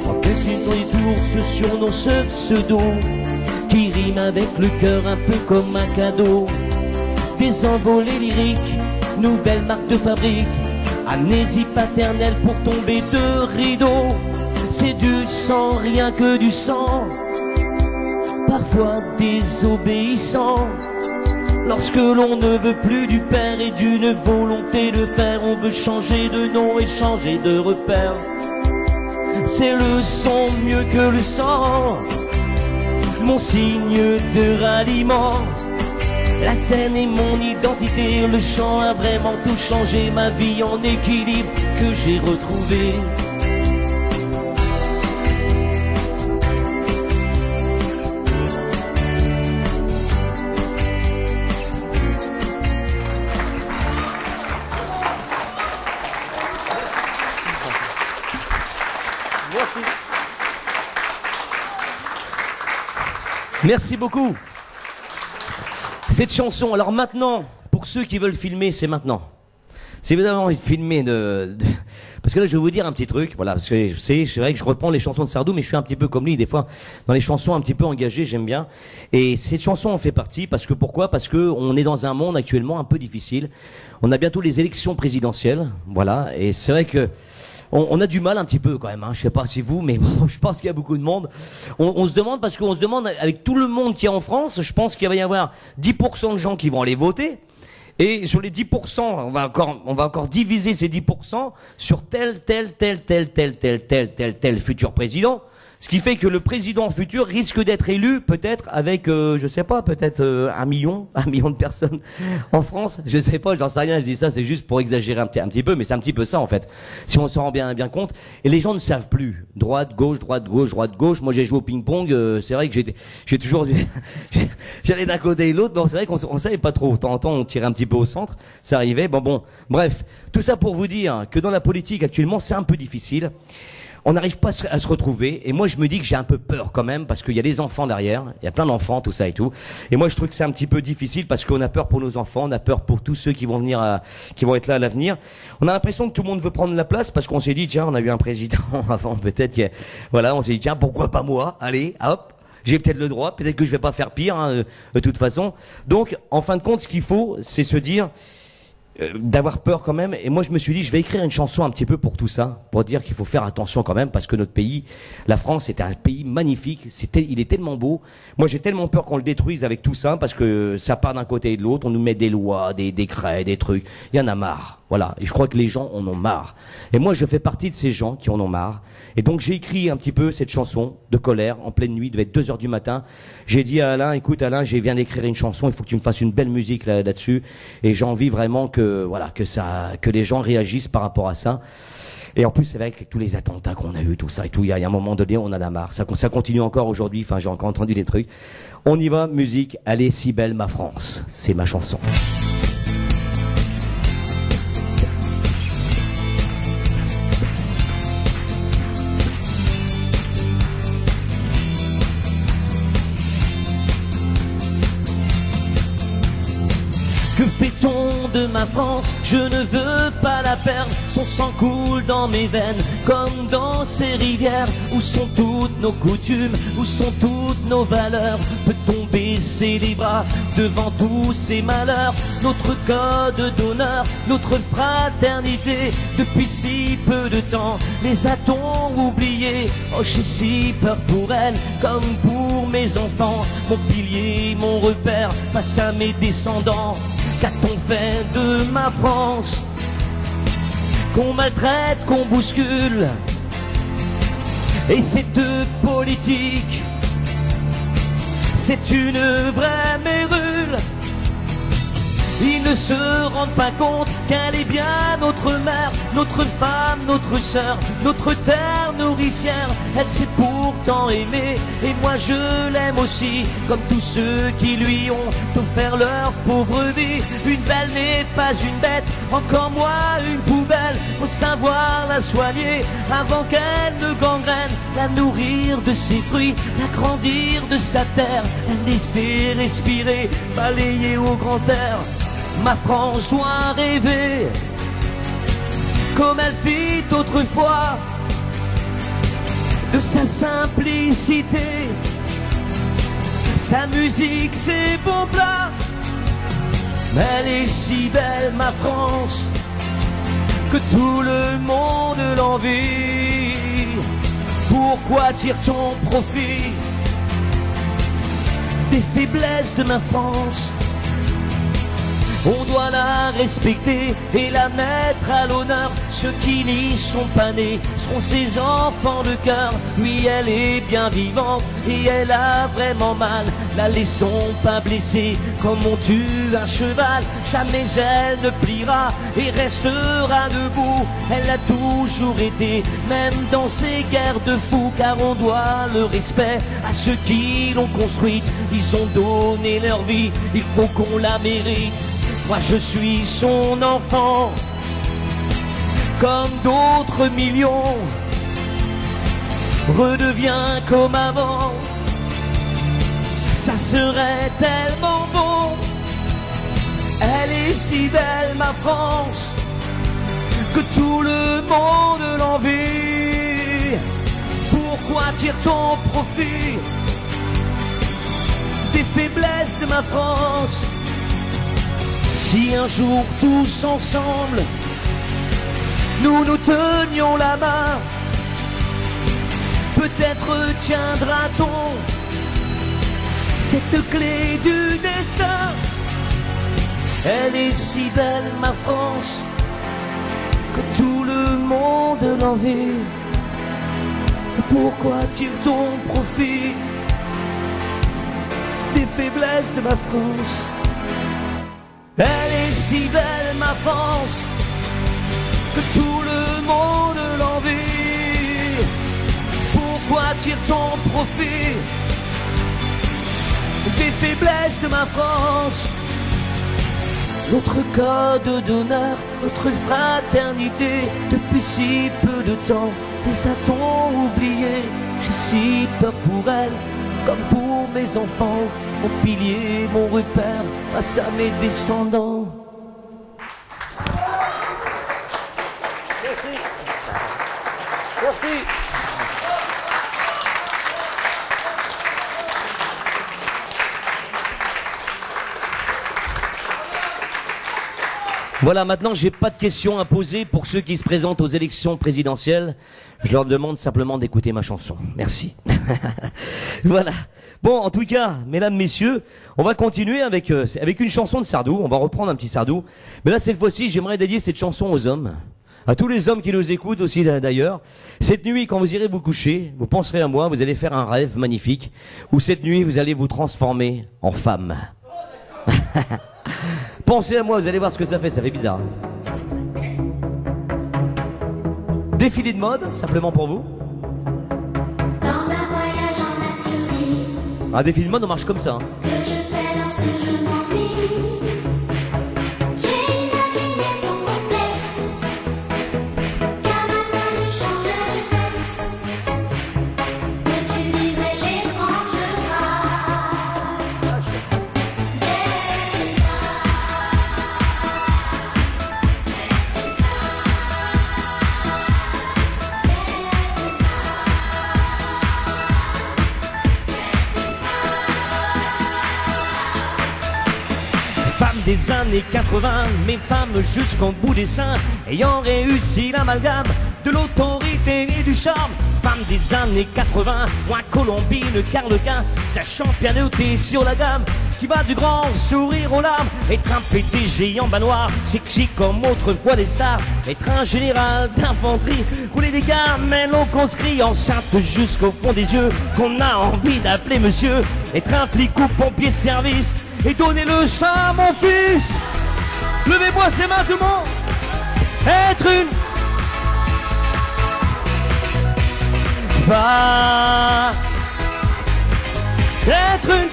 En petit tour, ce surnom, ce pseudo, qui rime avec le cœur un peu comme un cadeau. Des envolées lyriques, nouvelle marque de fabrique, amnésie paternelle pour tomber de rideau. C'est du sang, rien que du sang, parfois désobéissant. Lorsque l'on ne veut plus du père et d'une volonté de faire, on veut changer de nom et changer de repère. C'est le son mieux que le sang, mon signe de ralliement. La scène est mon identité, le chant a vraiment tout changé, ma vie en équilibre que j'ai retrouvé. Merci beaucoup. Cette chanson, alors maintenant, pour ceux qui veulent filmer, c'est maintenant. Si vous avez envie de filmer, parce que là je vais vous dire un petit truc, voilà, parce que c'est vrai que je reprends les chansons de Sardou, mais je suis un petit peu comme lui, des fois, dans les chansons un petit peu engagées, j'aime bien. Et cette chanson en fait partie, parce que pourquoi? Parce que on est dans un monde actuellement un peu difficile. On a bientôt les élections présidentielles, voilà, et c'est vrai que on a du mal un petit peu quand même, hein. Je sais pas si vous, mais bon, je pense qu'il y a beaucoup de monde. On se demande, parce qu'on se demande, avec tout le monde qui est en France, je pense qu'il va y avoir 10% de gens qui vont aller voter. Et sur les 10%, on va encore diviser ces 10% sur tel futur président. Ce qui fait que le président futur risque d'être élu peut-être avec, je sais pas, peut-être 1 million de personnes en France. Je sais pas, j'en sais rien, je dis ça, c'est juste pour exagérer un petit peu, mais c'est un petit peu ça en fait. Si on s'en rend bien compte. Et les gens ne savent plus. Droite, gauche, droite, gauche, droite, gauche. Moi j'ai joué au ping-pong, c'est vrai que j'ai toujours j'allais d'un côté et de l'autre, mais c'est vrai qu'on savait pas trop. De temps en temps on tirait un petit peu au centre, ça arrivait. Bon, bref. Tout ça pour vous dire que dans la politique actuellement c'est un peu difficile. On n'arrive pas à se retrouver, et moi je me dis que j'ai un peu peur quand même, parce qu'il y a des enfants derrière, il y a plein d'enfants, tout ça et tout, et moi je trouve que c'est un petit peu difficile, parce qu'on a peur pour nos enfants, on a peur pour tous ceux qui vont venir, qui vont être là à l'avenir. On a l'impression que tout le monde veut prendre la place, parce qu'on s'est dit, tiens, on a eu un président avant, peut-être, voilà, on s'est dit, tiens, pourquoi pas moi, allez, hop, j'ai peut-être le droit, peut-être que je vais pas faire pire, hein, de toute façon. Donc, en fin de compte, ce qu'il faut, c'est se dire, d'avoir peur quand même, et moi je me suis dit je vais écrire une chanson un petit peu pour tout ça, pour dire qu'il faut faire attention quand même, parce que notre pays, la France, c'est un pays magnifique, il est tellement beau. Moi j'ai tellement peur qu'on le détruise avec tout ça, parce que ça part d'un côté et de l'autre, on nous met des lois, des décrets, des trucs, il y en a marre, voilà, et je crois que les gens en ont marre, et moi je fais partie de ces gens qui en ont marre, et donc j'ai écrit un petit peu cette chanson de colère, en pleine nuit, il devait être 2h du matin, j'ai dit à Alain, écoute Alain, je viens d'écrire une chanson, il faut que tu me fasses une belle musique là-dessus, et j'ai envie vraiment que les gens réagissent par rapport à ça. Et en plus, c'est vrai avec tous les attentats qu'on a eu, tout ça et tout, il y a un moment donné, on en a marre. Ça continue encore aujourd'hui, enfin, j'ai encore entendu des trucs. On y va, musique, elle est si belle ma France. C'est ma chanson. Que fait-on de ma France? Je ne veux pas la perdre. Son sang coule dans mes veines comme dans ces rivières. Où sont toutes nos coutumes? Où sont toutes nos valeurs? Peut-on baisser les bras devant tous ces malheurs? Notre code d'honneur, notre fraternité, depuis si peu de temps, les a-t-on oubliés? Oh, j'ai si peur pour elle comme pour mes enfants. Mon pilier, mon repère face à mes descendants. Qu'a-t-on fait de ma France? Qu'on maltraite, qu'on bouscule. Et cette politique, c'est une vraie mérule. Ils ne se rendent pas compte qu'elle est bien notre mère, notre femme, notre sœur, notre terre nourricière. Elle s'est pourtant aimée, et moi je l'aime aussi, comme tous ceux qui lui ont offert leur pauvre vie. Une belle n'est pas une bête, encore moins une poubelle. Faut savoir la soigner avant qu'elle ne gangrène, la nourrir de ses fruits, la grandir de sa terre, la laisser respirer, balayer au grand air. Ma France doit rêver comme elle fit autrefois, de sa simplicité, sa musique, ses bons plats. Elle est si belle ma France que tout le monde l'envie. Pourquoi tire-t-on profit des faiblesses de ma France? On doit la respecter et la mettre à l'honneur. Ceux qui n'y sont pas nés seront ses enfants de cœur. Oui, elle est bien vivante et elle a vraiment mal. La laissons pas blessée comme on tue un cheval. Jamais elle ne pliera et restera debout. Elle a toujours été, même dans ces guerres de fous. Car on doit le respect à ceux qui l'ont construite. Ils ont donné leur vie, il faut qu'on la mérite. Moi je suis son enfant, comme d'autres millions, redeviens comme avant. Ça serait tellement bon. Elle est si belle ma France que tout le monde l'envie. Pourquoi tire-t-on profit des faiblesses de ma France? Si un jour tous ensemble nous nous tenions la main, peut-être tiendra-t-on cette clé du destin. Elle est si belle ma France que tout le monde l'envie. Pourquoi tire ton profit des faiblesses de ma France? Elle est si belle ma France que tout le monde l'envie. Pourquoi tire ton profit des faiblesses de ma France? Notre code d'honneur, notre fraternité, depuis si peu de temps, les a-t-on oubliés? J'ai si peur pour elle, comme pour mes enfants, mon pilier, mon repère, face à mes descendants. Merci. Merci. Voilà, maintenant j'ai pas de questions à poser pour ceux qui se présentent aux élections présidentielles. Je leur demande simplement d'écouter ma chanson. Merci. Voilà. Bon, en tout cas, mesdames, messieurs, on va continuer avec une chanson de Sardou. On va reprendre un petit Sardou. Mais là, cette fois-ci, j'aimerais dédier cette chanson aux hommes. À tous les hommes qui nous écoutent aussi d'ailleurs. Cette nuit, quand vous irez vous coucher, vous penserez à moi, vous allez faire un rêve magnifique. Ou cette nuit, vous allez vous transformer en femme. Pensez à moi, vous allez voir ce que ça fait bizarre. Défilé de mode, simplement pour vous. Dans un voyage en Algérie, Un défilé de mode, on marche comme ça. Hein. que je fais lorsque je m'ennuie. J'ai imaginé son complexe, qu'un matin je changeais de sexe, que tu vivrais l'étrange rage. Femmes des années 80, mes femmes jusqu'au bout des seins, ayant réussi l'amalgame de l'autorité et du charme. Femmes des années 80, moi Colombine, Carlequin, la championneté sur la gamme, qui va du grand sourire aux larmes. Être un PDG en bas noir, sexy comme autrefois des stars. Être un général d'infanterie, rouler des gamelles au conscrit, enceinte jusqu'au fond des yeux, qu'on a envie d'appeler monsieur. Être un flic ou pompier de service, et donner le sein à mon fils. Levez-moi ces mains tout le monde. Être une femme, être une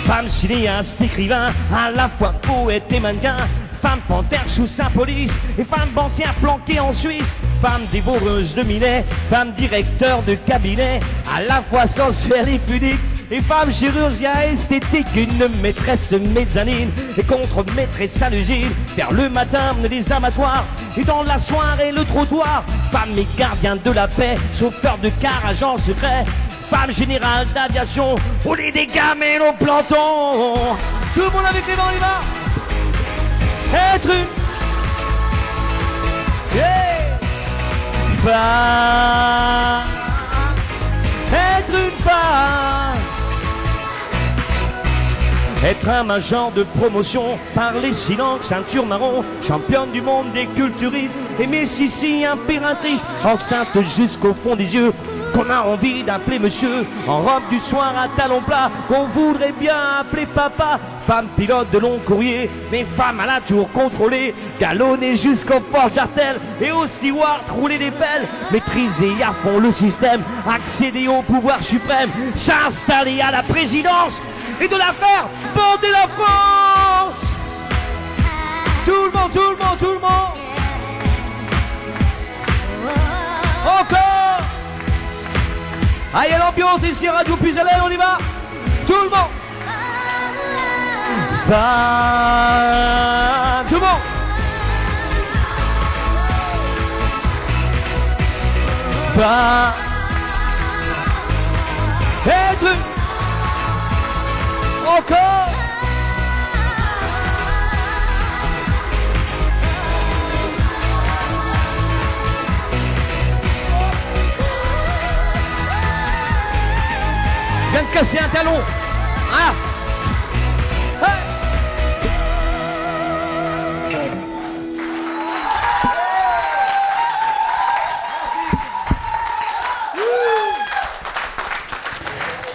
femme cinéaste, écrivain, à la fois poète et mannequin. Femme panthère sous sa police et femme banquière planquée en Suisse. Femme dévoreuse de millet, femme directeur de cabinet, à la fois sensuelle et pudique. Et femme chirurgien esthétique, une maîtresse mezzanine et contre-maîtresse à l'usine. Vers le matin, les abattoirs et dans la soirée le trottoir. Femme et gardien de la paix, chauffeur de car, agent secret. Femme générale d'aviation, rouler des gamelles au planton. Tout le monde avec les mains, on y va. Être une femme, être une femme, être un major de promotion, parler silence, ceinture marron, championne du monde des culturistes, et Messissi impératrice, enceinte jusqu'au fond des yeux, qu'on a envie d'appeler monsieur, en robe du soir à talons plats, qu'on voudrait bien appeler papa. Femme pilote de long courrier, mais femme à la tour contrôlée, galonnée jusqu'au port Jartel et au steward rouler des pelles, maîtriser à fond le système, accéder au pouvoir suprême, s'installer à la présidence et de la faire bander la France. Tout le monde, tout le monde, tout le monde. Encore. Allez, l'ambiance ici, Radio Puisalène, on y va. Tout le monde. Femme, tout le monde. Femme, être encore. Je viens de casser un talon. Ah,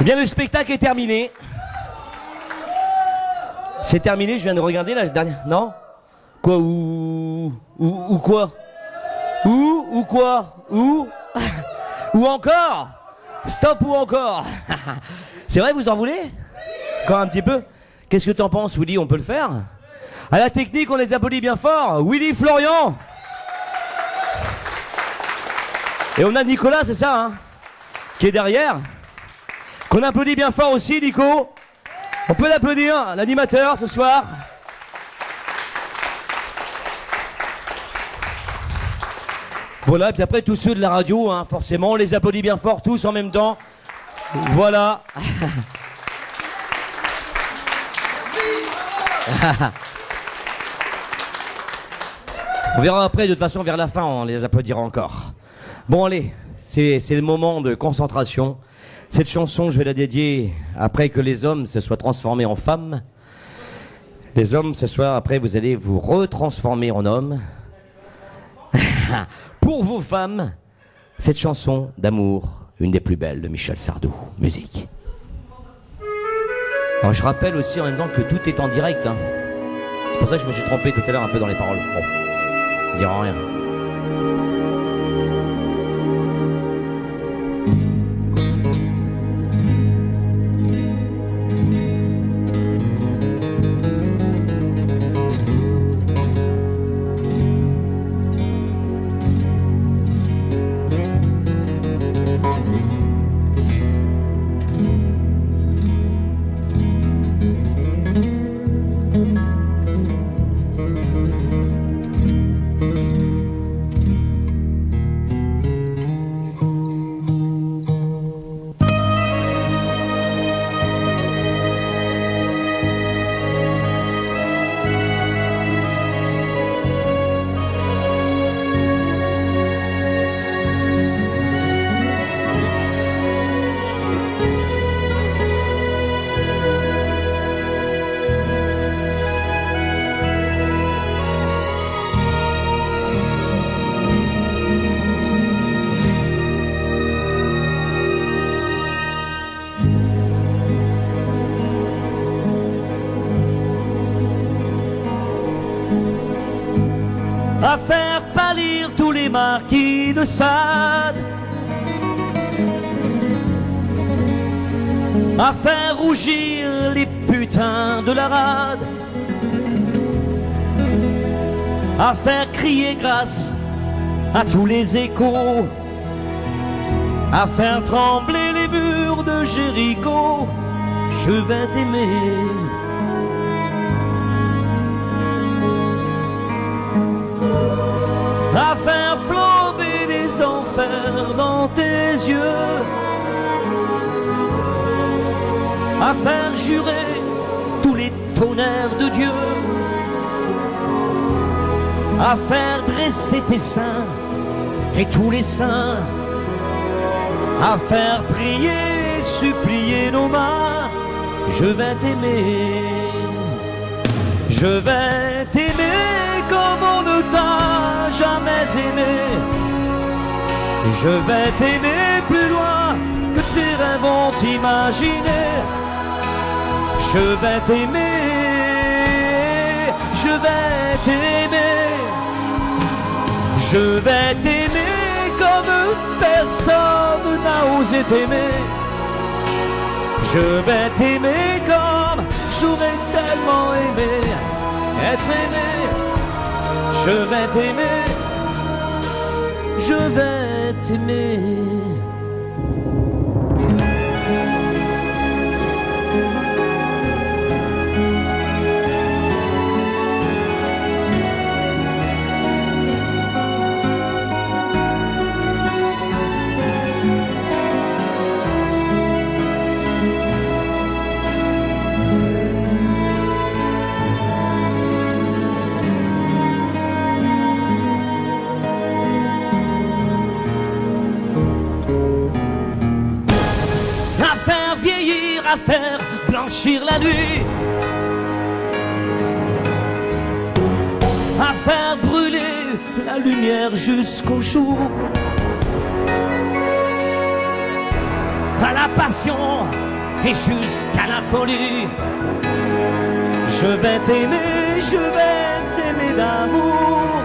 Eh bien, le spectacle est terminé. C'est terminé, je viens de regarder la dernière. Non? Quoi? Ou quoi? Ou quoi? Ou encore? Stop ou encore? C'est vrai, vous en voulez? Encore un petit peu? Qu'est-ce que t'en penses, Willy? On peut le faire? À la technique, on les applaudit bien fort. Willy Florian. Et on a Nicolas, c'est ça, hein, qui est derrière. Qu'on applaudit bien fort aussi, Nico. On peut l'applaudir, l'animateur, ce soir. Voilà, et puis après, tous ceux de la radio, hein, forcément, on les applaudit bien fort, tous en même temps. Voilà. On verra après, de toute façon, vers la fin, on les applaudira encore. Bon, allez, c'est le moment de concentration. Cette chanson, je vais la dédier après que les hommes se soient transformés en femmes. Les hommes, ce soir, après, vous allez vous retransformer en hommes. Pour vos femmes, cette chanson d'amour, une des plus belles de Michel Sardou. Musique. Alors, je rappelle aussi en même temps que tout est en direct, hein. C'est pour ça que je me suis trompé tout à l'heure un peu dans les paroles. Bon, on dira rien. À faire pâlir tous les marquis de Sade, à faire rougir les putains de la rade, à faire crier grâce à tous les échos, à faire trembler les murs de Jéricho. Je vais t'aimer. À faire flamber les enfers dans tes yeux, à faire jurer tous les tonnerres de Dieu, à faire dresser tes seins et tous les saints, à faire prier et supplier nos mains. Je vais t'aimer, je vais t'aimer comme on ne t'a jamais aimé. Je vais t'aimer plus loin que tes rêves ont imaginé. Je vais t'aimer, je vais t'aimer. Je vais t'aimer comme personne n'a osé t'aimer. Je vais t'aimer comme j'aurais tellement aimé être aimé. Je vais t'aimer, je vais t'aimer. À faire blanchir la nuit, à faire brûler la lumière jusqu'au jour, à la passion et jusqu'à la folie. Je vais t'aimer d'amour.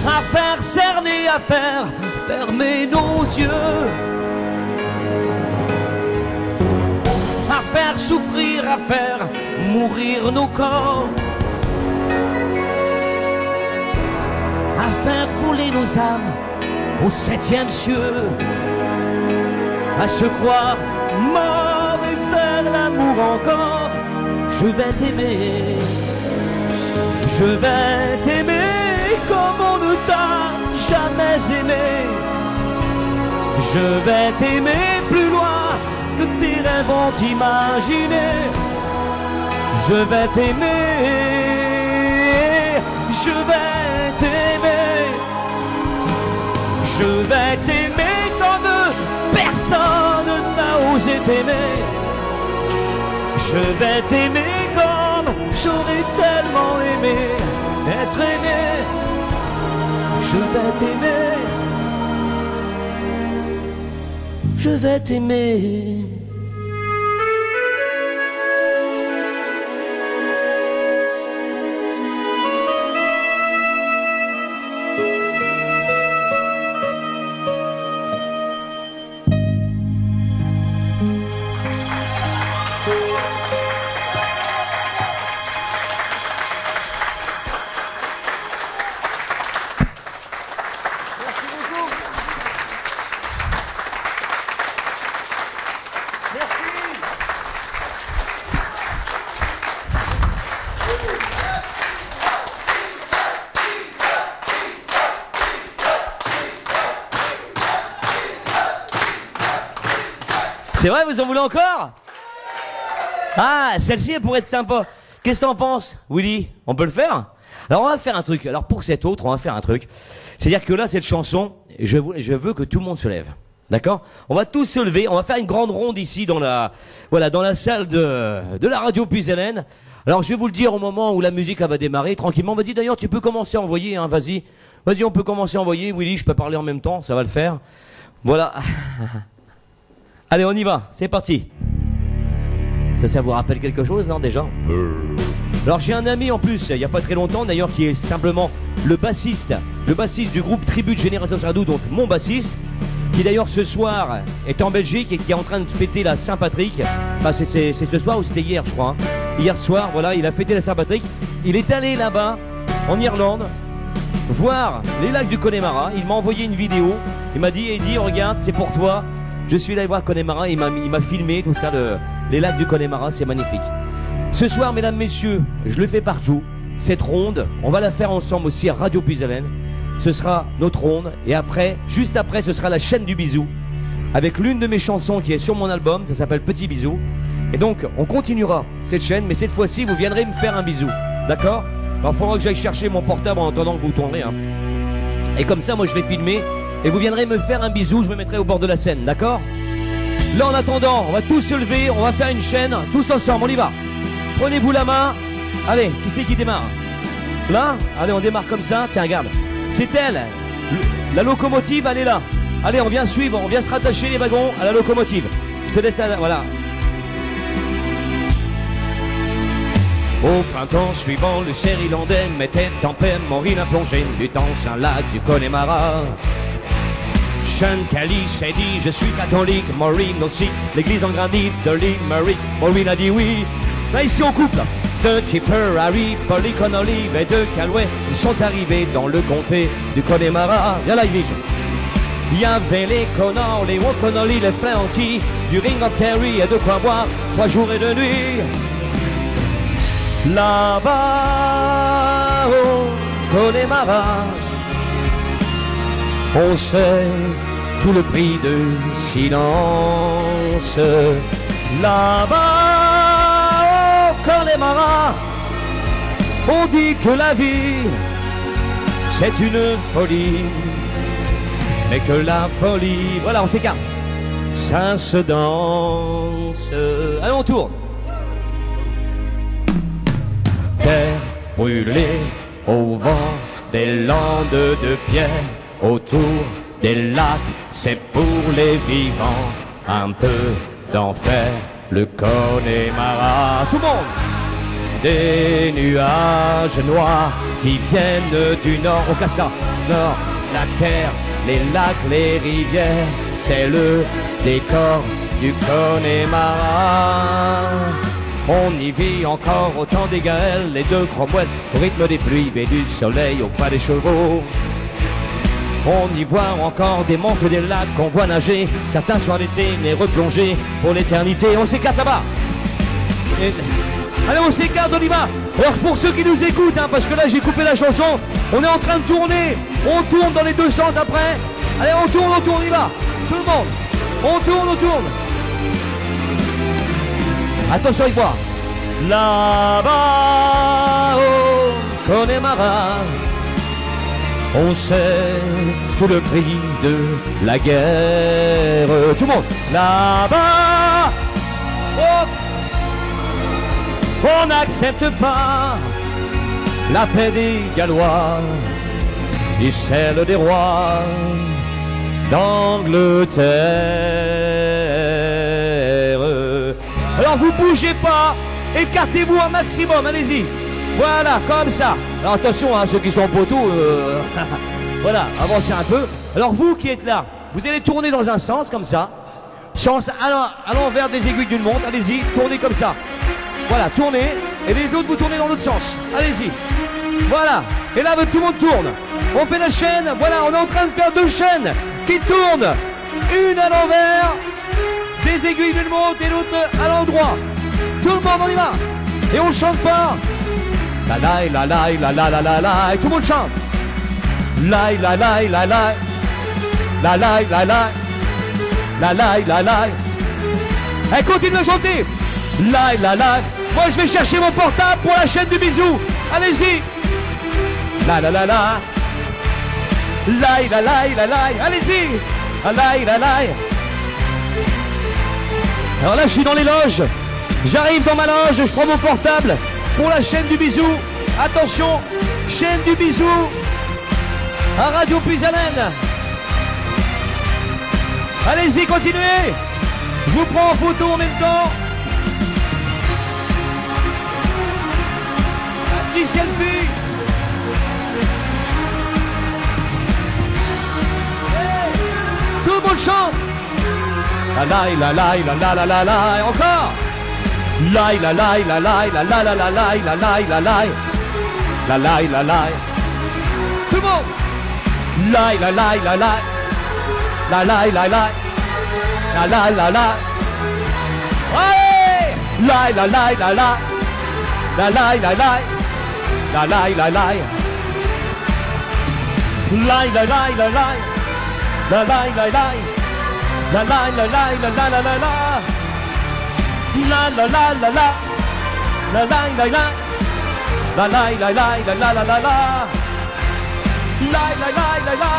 À faire cerner, à faire fermer nos yeux. À faire souffrir, à faire mourir nos corps. À faire voler nos âmes au 7e cieux. À se croire mort et faire l'amour encore. Je vais t'aimer. Je vais t'aimer comme on ne t'a jamais aimé. Je vais t'aimer plus loin que tes rêves ont imaginé. Je vais t'aimer. Je vais t'aimer. Je vais t'aimer comme personne n'a osé t'aimer. Je vais t'aimer comme j'aurais tellement aimé être aimé. Je vais t'aimer. Je vais t'aimer. C'est vrai, vous en voulez encore? Ah, celle-ci, elle pourrait être sympa. Qu'est-ce que t'en penses, Willy? On peut le faire? Alors, on va faire un truc. Alors, pour cette autre, on va faire un truc. C'est-à-dire que là, cette chanson, je veux que tout le monde se lève. D'accord? On va tous se lever. On va faire une grande ronde ici dans la salle de la radio Puisalène. Alors, je vais vous le dire au moment où la musique, elle va démarrer, tranquillement. Vas-y, d'ailleurs, tu peux commencer à envoyer, hein, vas-y. Vas-y, on peut commencer à envoyer. Willy, je peux parler en même temps, ça va le faire. Voilà. Allez, on y va, c'est parti. Ça vous rappelle quelque chose, non, déjà? Alors j'ai un ami en plus, il n'y a pas très longtemps d'ailleurs, qui est simplement le bassiste du groupe Tribu de Génération Sardou, donc mon bassiste, qui d'ailleurs ce soir est en Belgique et qui est en train de fêter la Saint-Patrick. Enfin, c'est ce soir ou c'était hier, je crois. Hein. Hier soir, voilà, il a fêté la Saint-Patrick. Il est allé là-bas, en Irlande, voir les lacs du Connemara. Il m'a envoyé une vidéo. Il m'a dit, Eddie, regarde, c'est pour toi. Je suis allé voir Connemara, il m'a filmé tout ça, les lacs du Connemara, c'est magnifique. Ce soir, mesdames, messieurs, je le fais partout. Cette ronde, on va la faire ensemble aussi à Radio Puisalène. Ce sera notre ronde. Et après, juste après, ce sera la chaîne du bisou. Avec l'une de mes chansons qui est sur mon album, ça s'appelle Petit Bisou. Et donc, on continuera cette chaîne, mais cette fois-ci, vous viendrez me faire un bisou. D'accord? Alors, il faudra que j'aille chercher mon portable en attendant que vous tournerez. Hein. Et comme ça, moi, je vais filmer. Et vous viendrez me faire un bisou, je me mettrai au bord de la scène, d'accord? Là, en attendant, on va tous se lever, on va faire une chaîne, tous ensemble, on y va. Prenez-vous la main. Allez, qui c'est qui démarre? Là? Allez, on démarre comme ça. Tiens, regarde. C'est elle. La locomotive, elle est là. Allez, on vient suivre, on vient se rattacher les wagons à la locomotive. Je te laisse, voilà. Au printemps suivant, le cerf irlandais mettait en peine Maureen à plonger du dans un lac du Connemara. Sean Kelly s'est dit, je suis catholique, Maureen aussi, l'église en granit de l'île Marie. Maureen a dit oui. Là, ici, on coupe, là. De Tipperary, Polly Connolly et de Calway, ils sont arrivés dans le comté du Connemara. Viens là, Yves. Il y avait les Connors, les O'Connolly, les Flaherty, du Ring of Kerry et de quoi boire 3 jours et 2 nuits. Là-bas, au Connemara, on sait tout le prix de silence. Là-bas, au Connemara, on dit que la vie, c'est une folie. Mais que la folie, voilà, on s'écarte. Ça se danse. Allez, on tourne. Terre brûlée au vent des landes de pierre, autour des lacs, c'est pour les vivants un peu d'enfer, le Connemara. Tout le monde. Des nuages noirs qui viennent du nord au Cascade. Nord, la terre, les lacs, les rivières, c'est le décor du Connemara. On y vit encore au temps des Gaëls, les deux cromouettes au rythme des pluies et du soleil au pas des chevaux. On y voit encore des monstres des lacs qu'on voit nager, certains soirs d'été, mais replongés pour l'éternité. On s'écarte là-bas. Allez, on s'écarte, on y va. Alors pour ceux qui nous écoutent, hein, parce que là j'ai coupé la chanson, on est en train de tourner. On tourne dans les deux sens après. Allez, on tourne, on y va. Tout le monde. On tourne, Attention, il voit. Là-bas, au Connemara, on sait tout le prix de la guerre. Tout le monde. Là-bas, oh, on n'accepte pas la paix des Gallois et celle des rois d'Angleterre. Alors vous bougez pas, écartez-vous un maximum, allez-y. Voilà, comme ça. Alors attention, hein, ceux qui sont en poteau, voilà, avancez un peu. Alors vous qui êtes là, vous allez tourner dans un sens, comme ça. Sens à l'envers des aiguilles d'une montre, allez-y, tournez comme ça. Voilà, tournez, et les autres vous tournez dans l'autre sens. Allez-y. Voilà, et là tout le monde tourne. On fait la chaîne, voilà, on est en train de faire deux chaînes qui tournent. Une à l'envers, des aiguilles d'une montre et l'autre à l'endroit. Tout le monde, on y va. Et on chante pas. La la la la la la la la la. Et tout le monde chante. La la la la la. La la la la. La la la la. Et continue à chanter. La la la. Moi je vais chercher mon portable pour la chaîne du bisou. Allez-y. La la la la. La la la la la. Allez-y. La la la. Alors là je suis dans les loges. J'arrive dans ma loge, je prends mon portable pour la chaîne du bisou. Attention, chaîne du bisou à Radio Puisalène. Allez-y, continuez. Je vous prends en photo en même temps. Un petit selfie. Hey, tout le monde chante. La la la la la la la la la. Et encore. La la la la la la la la la la la la la la la la la la. Tout le monde. La la la la la la la la la la la la la. Ouais. La la la la la la la la la la la la la. La la la la la la la la la la la la la la la la la. La la la la la la la la la la la la la la la la la la la la.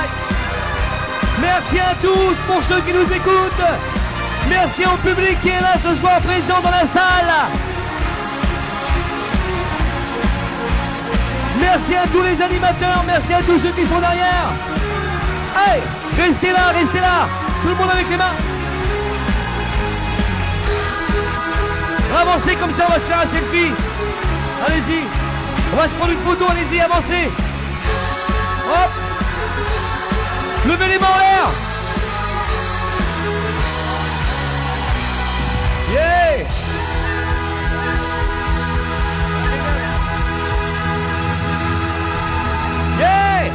Merci à tous pour ceux qui nous écoutent. Merci au public qui est là ce soir présent dans la salle. Merci à tous les animateurs, merci à tous ceux qui sont derrière. Hey, restez là, tout le monde avec les mains. Avancez comme ça, on va se faire un selfie. Allez-y. On va se prendre une photo, allez-y, avancez. Hop. Levez les mains en l'air. Yeah. Yeah.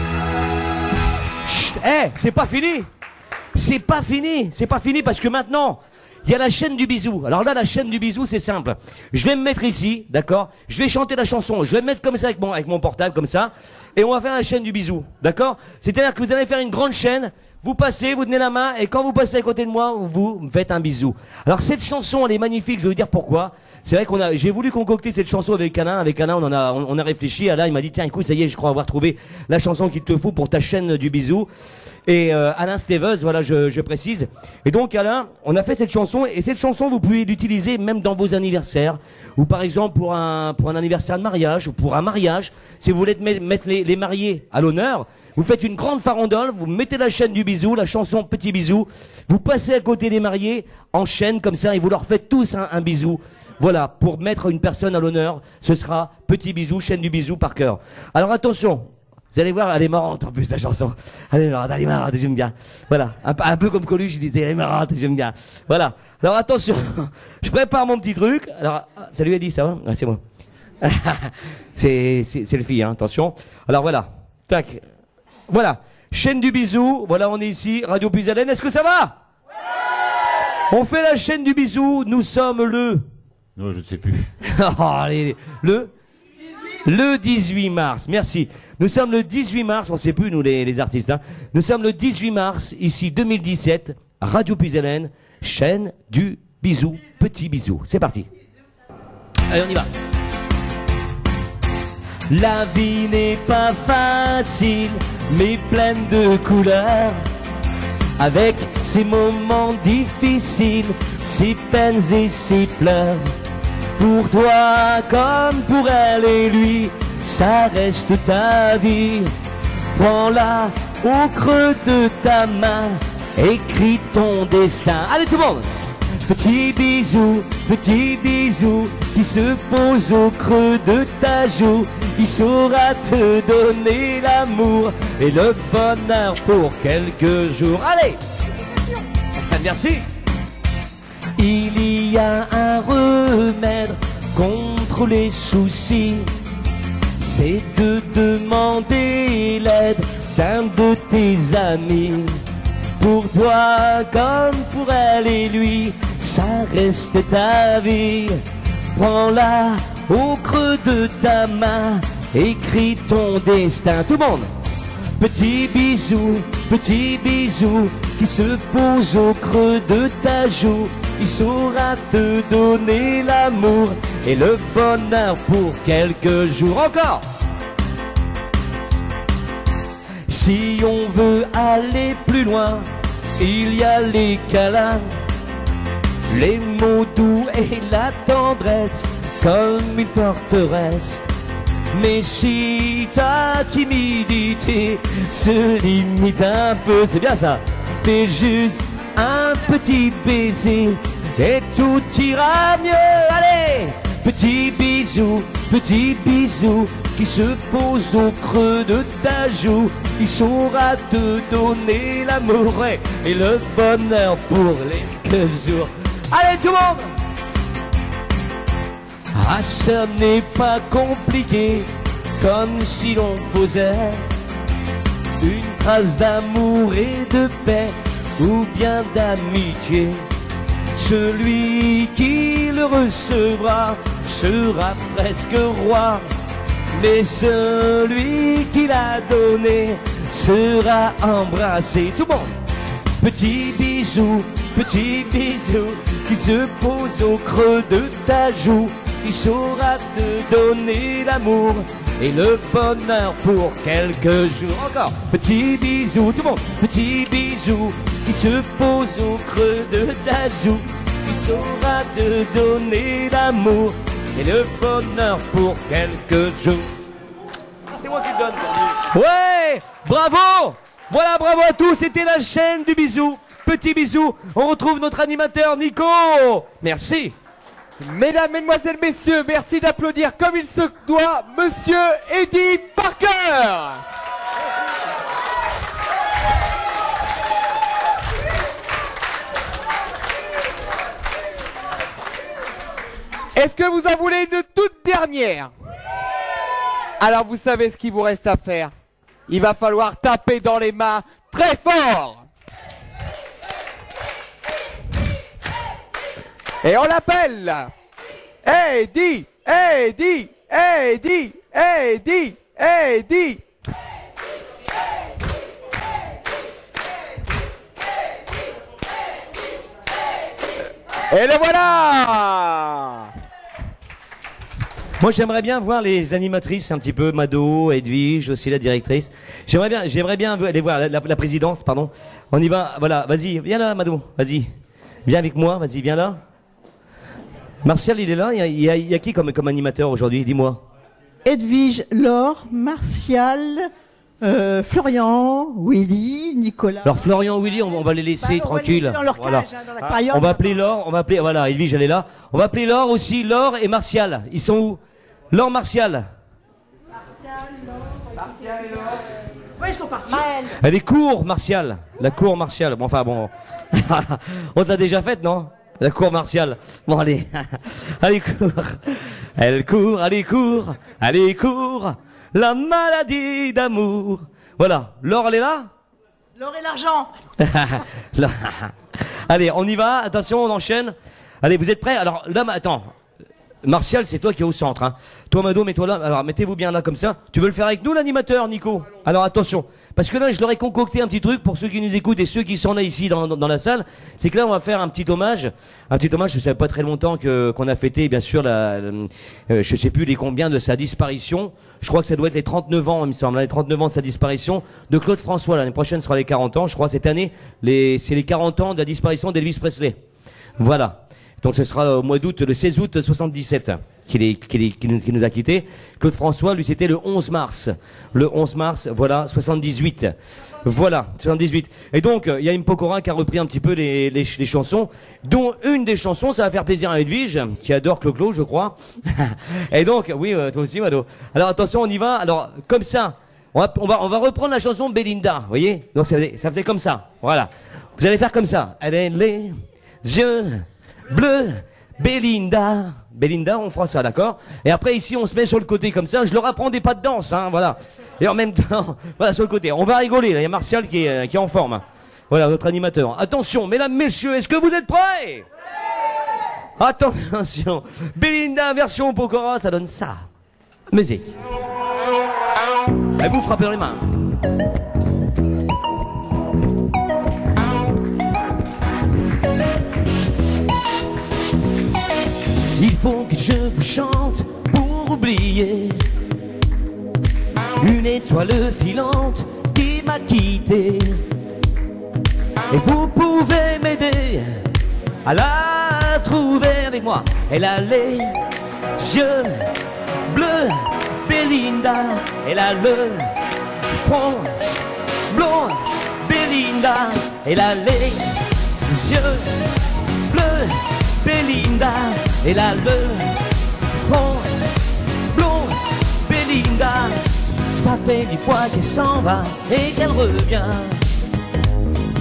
Chut, hey, c'est pas fini. C'est pas fini parce que maintenant... il y a la chaîne du bisou. Alors là, la chaîne du bisou, c'est simple. Je vais me mettre ici, d'accord? Je vais chanter la chanson. Je vais me mettre comme ça avec mon portable, comme ça. Et on va faire la chaîne du bisou, d'accord? C'est-à-dire que vous allez faire une grande chaîne. Vous passez, vous tenez la main. Et quand vous passez à côté de moi, vous me faites un bisou. Alors cette chanson, elle est magnifique. Je vais vous dire pourquoi. C'est vrai j'ai voulu concocter cette chanson avec Alain. Avec Alain, on a réfléchi. Alain, il m'a dit, tiens, écoute, ça y est, je crois avoir trouvé la chanson qu'il te faut pour ta chaîne du bisou. Et Alain Stevens, voilà, je précise. Et donc Alain, on a fait cette chanson, et cette chanson, vous pouvez l'utiliser même dans vos anniversaires, ou par exemple pour un anniversaire de mariage, ou pour un mariage. Si vous voulez mettre les mariés à l'honneur, vous faites une grande farandole, vous mettez la chaîne du bisou, la chanson Petit Bisou, vous passez à côté des mariés en chaîne comme ça, et vous leur faites tous un bisou. Voilà, pour mettre une personne à l'honneur, ce sera Petit Bisou, chaîne du bisou par cœur. Alors attention, vous allez voir, elle est marrante en plus la chanson. Elle est marrante, j'aime bien. Voilà, un peu comme Coluche, je disais, elle est marrante, j'aime bien. Voilà, alors attention, je prépare mon petit truc. Alors, ça lui a dit, ça va? Ouais, c'est moi. c'est le fille, hein, attention. Alors voilà, tac. Voilà, chaîne du bisou, voilà, on est ici, Radio Puisalène, est-ce que ça va? Ouais. On fait la chaîne du bisou, nous sommes le... Non, je ne sais plus. Allez, le 18 mars, merci. Nous sommes le 18 mars, on ne sait plus nous les artistes, hein. Nous sommes le 18 mars, ici 2017, Radio Puisalène, chaîne du bisou, Petit Bisou. C'est parti. Allez, on y va. La vie n'est pas facile, mais pleine de couleurs. Avec ses moments difficiles, ses peines et ses pleurs. Pour toi comme pour elle et lui, ça reste ta vie. Prends-la au creux de ta main, écris ton destin. Allez tout le monde! Petit bisou qui se pose au creux de ta joue. Il saura te donner l'amour et le bonheur pour quelques jours. Allez! Merci! Il y a un remède contre les soucis, c'est de demander l'aide d'un de tes amis. Pour toi comme pour elle et lui, ça reste ta vie. Prends-la au creux de ta main, écris ton destin. Tout le monde! Petit bisou qui se pose au creux de ta joue. Il saura te donner l'amour et le bonheur pour quelques jours. Encore! Si on veut aller plus loin, il y a les câlins, les mots doux et la tendresse comme une forteresse. Mais si ta timidité se limite un peu, c'est bien ça, t'es juste un petit baiser et tout ira mieux. Allez! Petit bisou qui se pose au creux de ta joue. Il saura te donner l'amour et le bonheur pour les quelques jours. Allez tout le monde! Ah, ça n'est pas compliqué, comme si l'on posait une trace d'amour et de paix, ou bien d'amitié. Celui qui le recevra sera presque roi, mais celui qui l'a donné sera embrassé. Tout le monde! Petit bisou qui se pose au creux de ta joue. Il saura te donner l'amour et le bonheur pour quelques jours. Encore! Petit bisou, tout le monde! Petit bisou qui se pose au creux de ta joue. Il saura te donner l'amour et le bonheur pour quelques jours. C'est moi qui le donne. Ouais! Bravo! Voilà, bravo à tous, c'était la chaîne du bisou. Petit bisou, on retrouve notre animateur Nico. Merci. Mesdames, Mesdemoiselles, Messieurs, merci d'applaudir comme il se doit Monsieur Eddie Parker. Est-ce que vous en voulez une toute dernière? Alors vous savez ce qu'il vous reste à faire. Il va falloir taper dans les mains très fort. Et on l'appelle Eddie, Eddie, Eddie, Eddie, Eddie. Et le voilà. Moi, j'aimerais bien voir les animatrices un petit peu, Mado, Edwige, aussi la directrice. J'aimerais bien aller voir la présidente, pardon. On y va, voilà, vas-y, viens là, Mado, vas-y. Viens avec moi, vas-y, viens là. Martial, il est là, il y a qui comme animateur aujourd'hui, dis-moi. Edwige, Laure, Martial, Florian, Willy, Nicolas. Alors Florian, Willy, on va les laisser tranquilles. Voilà. On va appeler Laure, voilà, Edwige, elle est là. On va appeler Laure aussi, Laure et Martial. Ils sont où? Laure, Martial. Oui, ils sont partis. Elle est cour, Martial. La cour martiale. Bon, enfin bon. On t'a déjà faite, non? La cour martiale. Bon, allez. Allez, cours. Elle court, allez, court. Allez, court. La maladie d'amour. Voilà. Laure, elle est là? L'or et l'argent. Là. Allez, on y va. Attention, on enchaîne. Allez, vous êtes prêts? Alors, là, attends. Martial, c'est toi qui es au centre, hein. Toi, Mado, mets-toi là. Alors, mettez-vous bien là, comme ça. Tu veux le faire avec nous, l'animateur, Nico? Alors, attention. Parce que là, je leur ai concocté un petit truc pour ceux qui nous écoutent et ceux qui sont là ici dans la salle. C'est que là, on va faire un petit hommage. Un petit hommage, je savais pas très longtemps qu'on a fêté, bien sûr, je sais plus les combien de sa disparition. Je crois que ça doit être les 39 ans, il me semble, les 39 ans de sa disparition de Claude François. L'année prochaine sera les 40 ans. Je crois cette année, c'est les 40 ans de la disparition d'Elvis Presley. Voilà. Donc ce sera au mois d'août, le 16 août 77, qui nous a quittés. Claude François, lui, c'était le 11 mars. Le 11 mars, voilà, 78. Voilà, 78. Et donc, il y a une Pokora qui a repris un petit peu les chansons, dont une des chansons, ça va faire plaisir à Edwige, qui adore Clo-Clo, je crois. Et donc, oui, toi aussi, Mado. Alors attention, on y va. Alors, comme ça, on va reprendre la chanson Belinda, vous voyez? Donc ça faisait comme ça, voilà. Vous allez faire comme ça. Elle a les yeux bleu, Belinda. Belinda, on fera ça, d'accord? Et après, ici, on se met sur le côté comme ça. Je leur apprends des pas de danse, hein, voilà. Et en même temps, voilà, sur le côté. On va rigoler, là. Il y a Martial qui est en forme. Voilà, notre animateur. Attention, mesdames, messieurs, est-ce que vous êtes prêts? Attention. Belinda, version Pokora, ça donne ça. Musique. Et vous frappez dans les mains. Il faut que je vous chante pour oublier une étoile filante qui m'a quitté. Et vous pouvez m'aider à la trouver avec moi. Elle a les yeux bleus, Belinda. Elle a le front blond, Belinda. Elle a les yeux bleus, Belinda. Elle a le front blond, Belinda. Ça fait 10 fois qu'elle s'en va et qu'elle revient.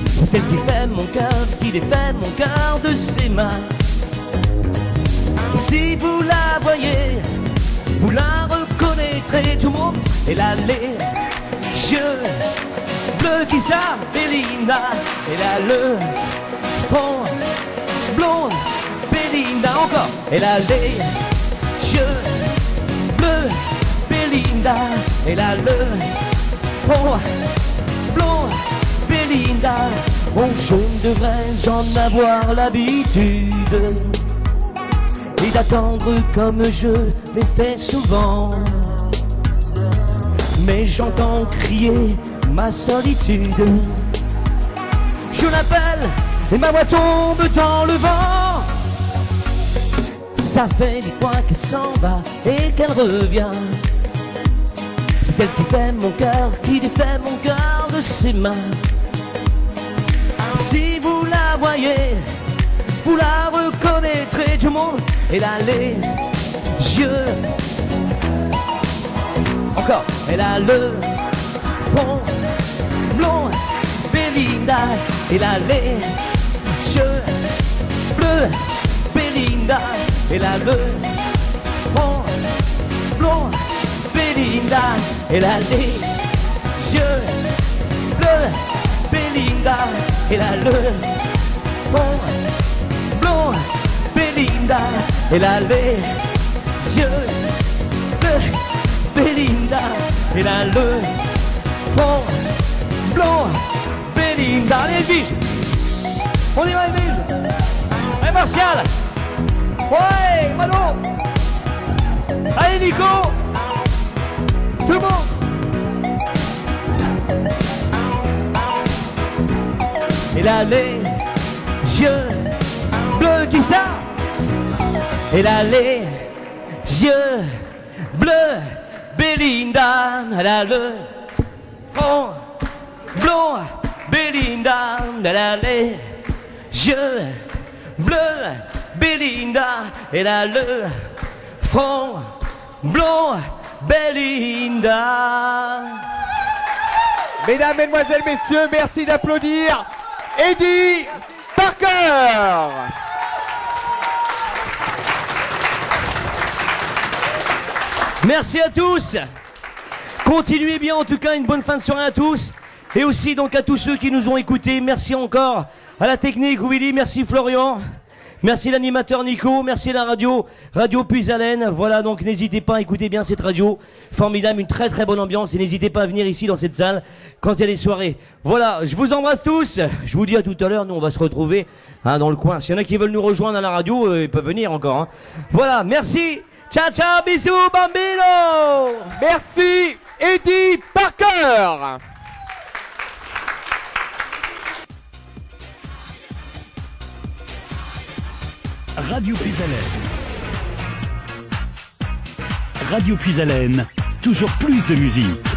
C'est elle qui fait mon cœur, qui défait mon cœur de ses mains. Et si vous la voyez, vous la reconnaîtrez, tout le monde. Elle a les yeux bleus, qui ça? Belinda. Elle a le front blond, Belinda. Encore. Elle a les yeux bleus, Belinda. Elle a le front blond, Belinda. Oh, je ne devrais en avoir l'habitude et d'attendre comme je l'ai fait souvent. Mais j'entends crier ma solitude. Je l'appelle et ma voix tombe dans le vent. Ça fait 10 fois qu'elle s'en va et qu'elle revient. C'est elle qui fait mon cœur, qui défait mon cœur de ses mains. Si vous la voyez, vous la reconnaîtrez, tout le monde. Elle a les yeux. Encore. Elle a le front blond, Belinda. Elle a les yeux bleus, Belinda. Elle a le front blond, Belinda. Elle a les yeux bleus, Belinda. Elle a le front blond, Belinda. Elle a les yeux bleus, Belinda. Elle a le front blond, Belinda. Allez, Edwige. On y va, Edwige. Allez, Martial. Ouais, Mano. Allez Nico. Tout le monde. Elle a les yeux bleus, qui ça? Elle a les yeux bleus, Belinda. Elle a le front blond, Belinda. Elle a les yeux bleus, Belinda. Elle a le front blond, Belinda. Mesdames, mesdemoiselles, messieurs, merci d'applaudir Eddie Parker. Merci à tous. Continuez bien, en tout cas, une bonne fin de soirée à tous. Et aussi donc à tous ceux qui nous ont écoutés. Merci encore à la technique Willy, merci Florian. Merci l'animateur Nico, merci la radio Puisalène. Voilà, donc n'hésitez pas à écouter bien cette radio. Formidable, une très très bonne ambiance. Et n'hésitez pas à venir ici dans cette salle quand il y a des soirées. Voilà, je vous embrasse tous. Je vous dis à tout à l'heure, nous on va se retrouver dans le coin. S'il y en a qui veulent nous rejoindre à la radio, ils peuvent venir encore. Voilà, merci. Ciao ciao, bisous bambino. Merci Eddie Parker. Radio Puisalène. Radio Puisalène, toujours plus de musique.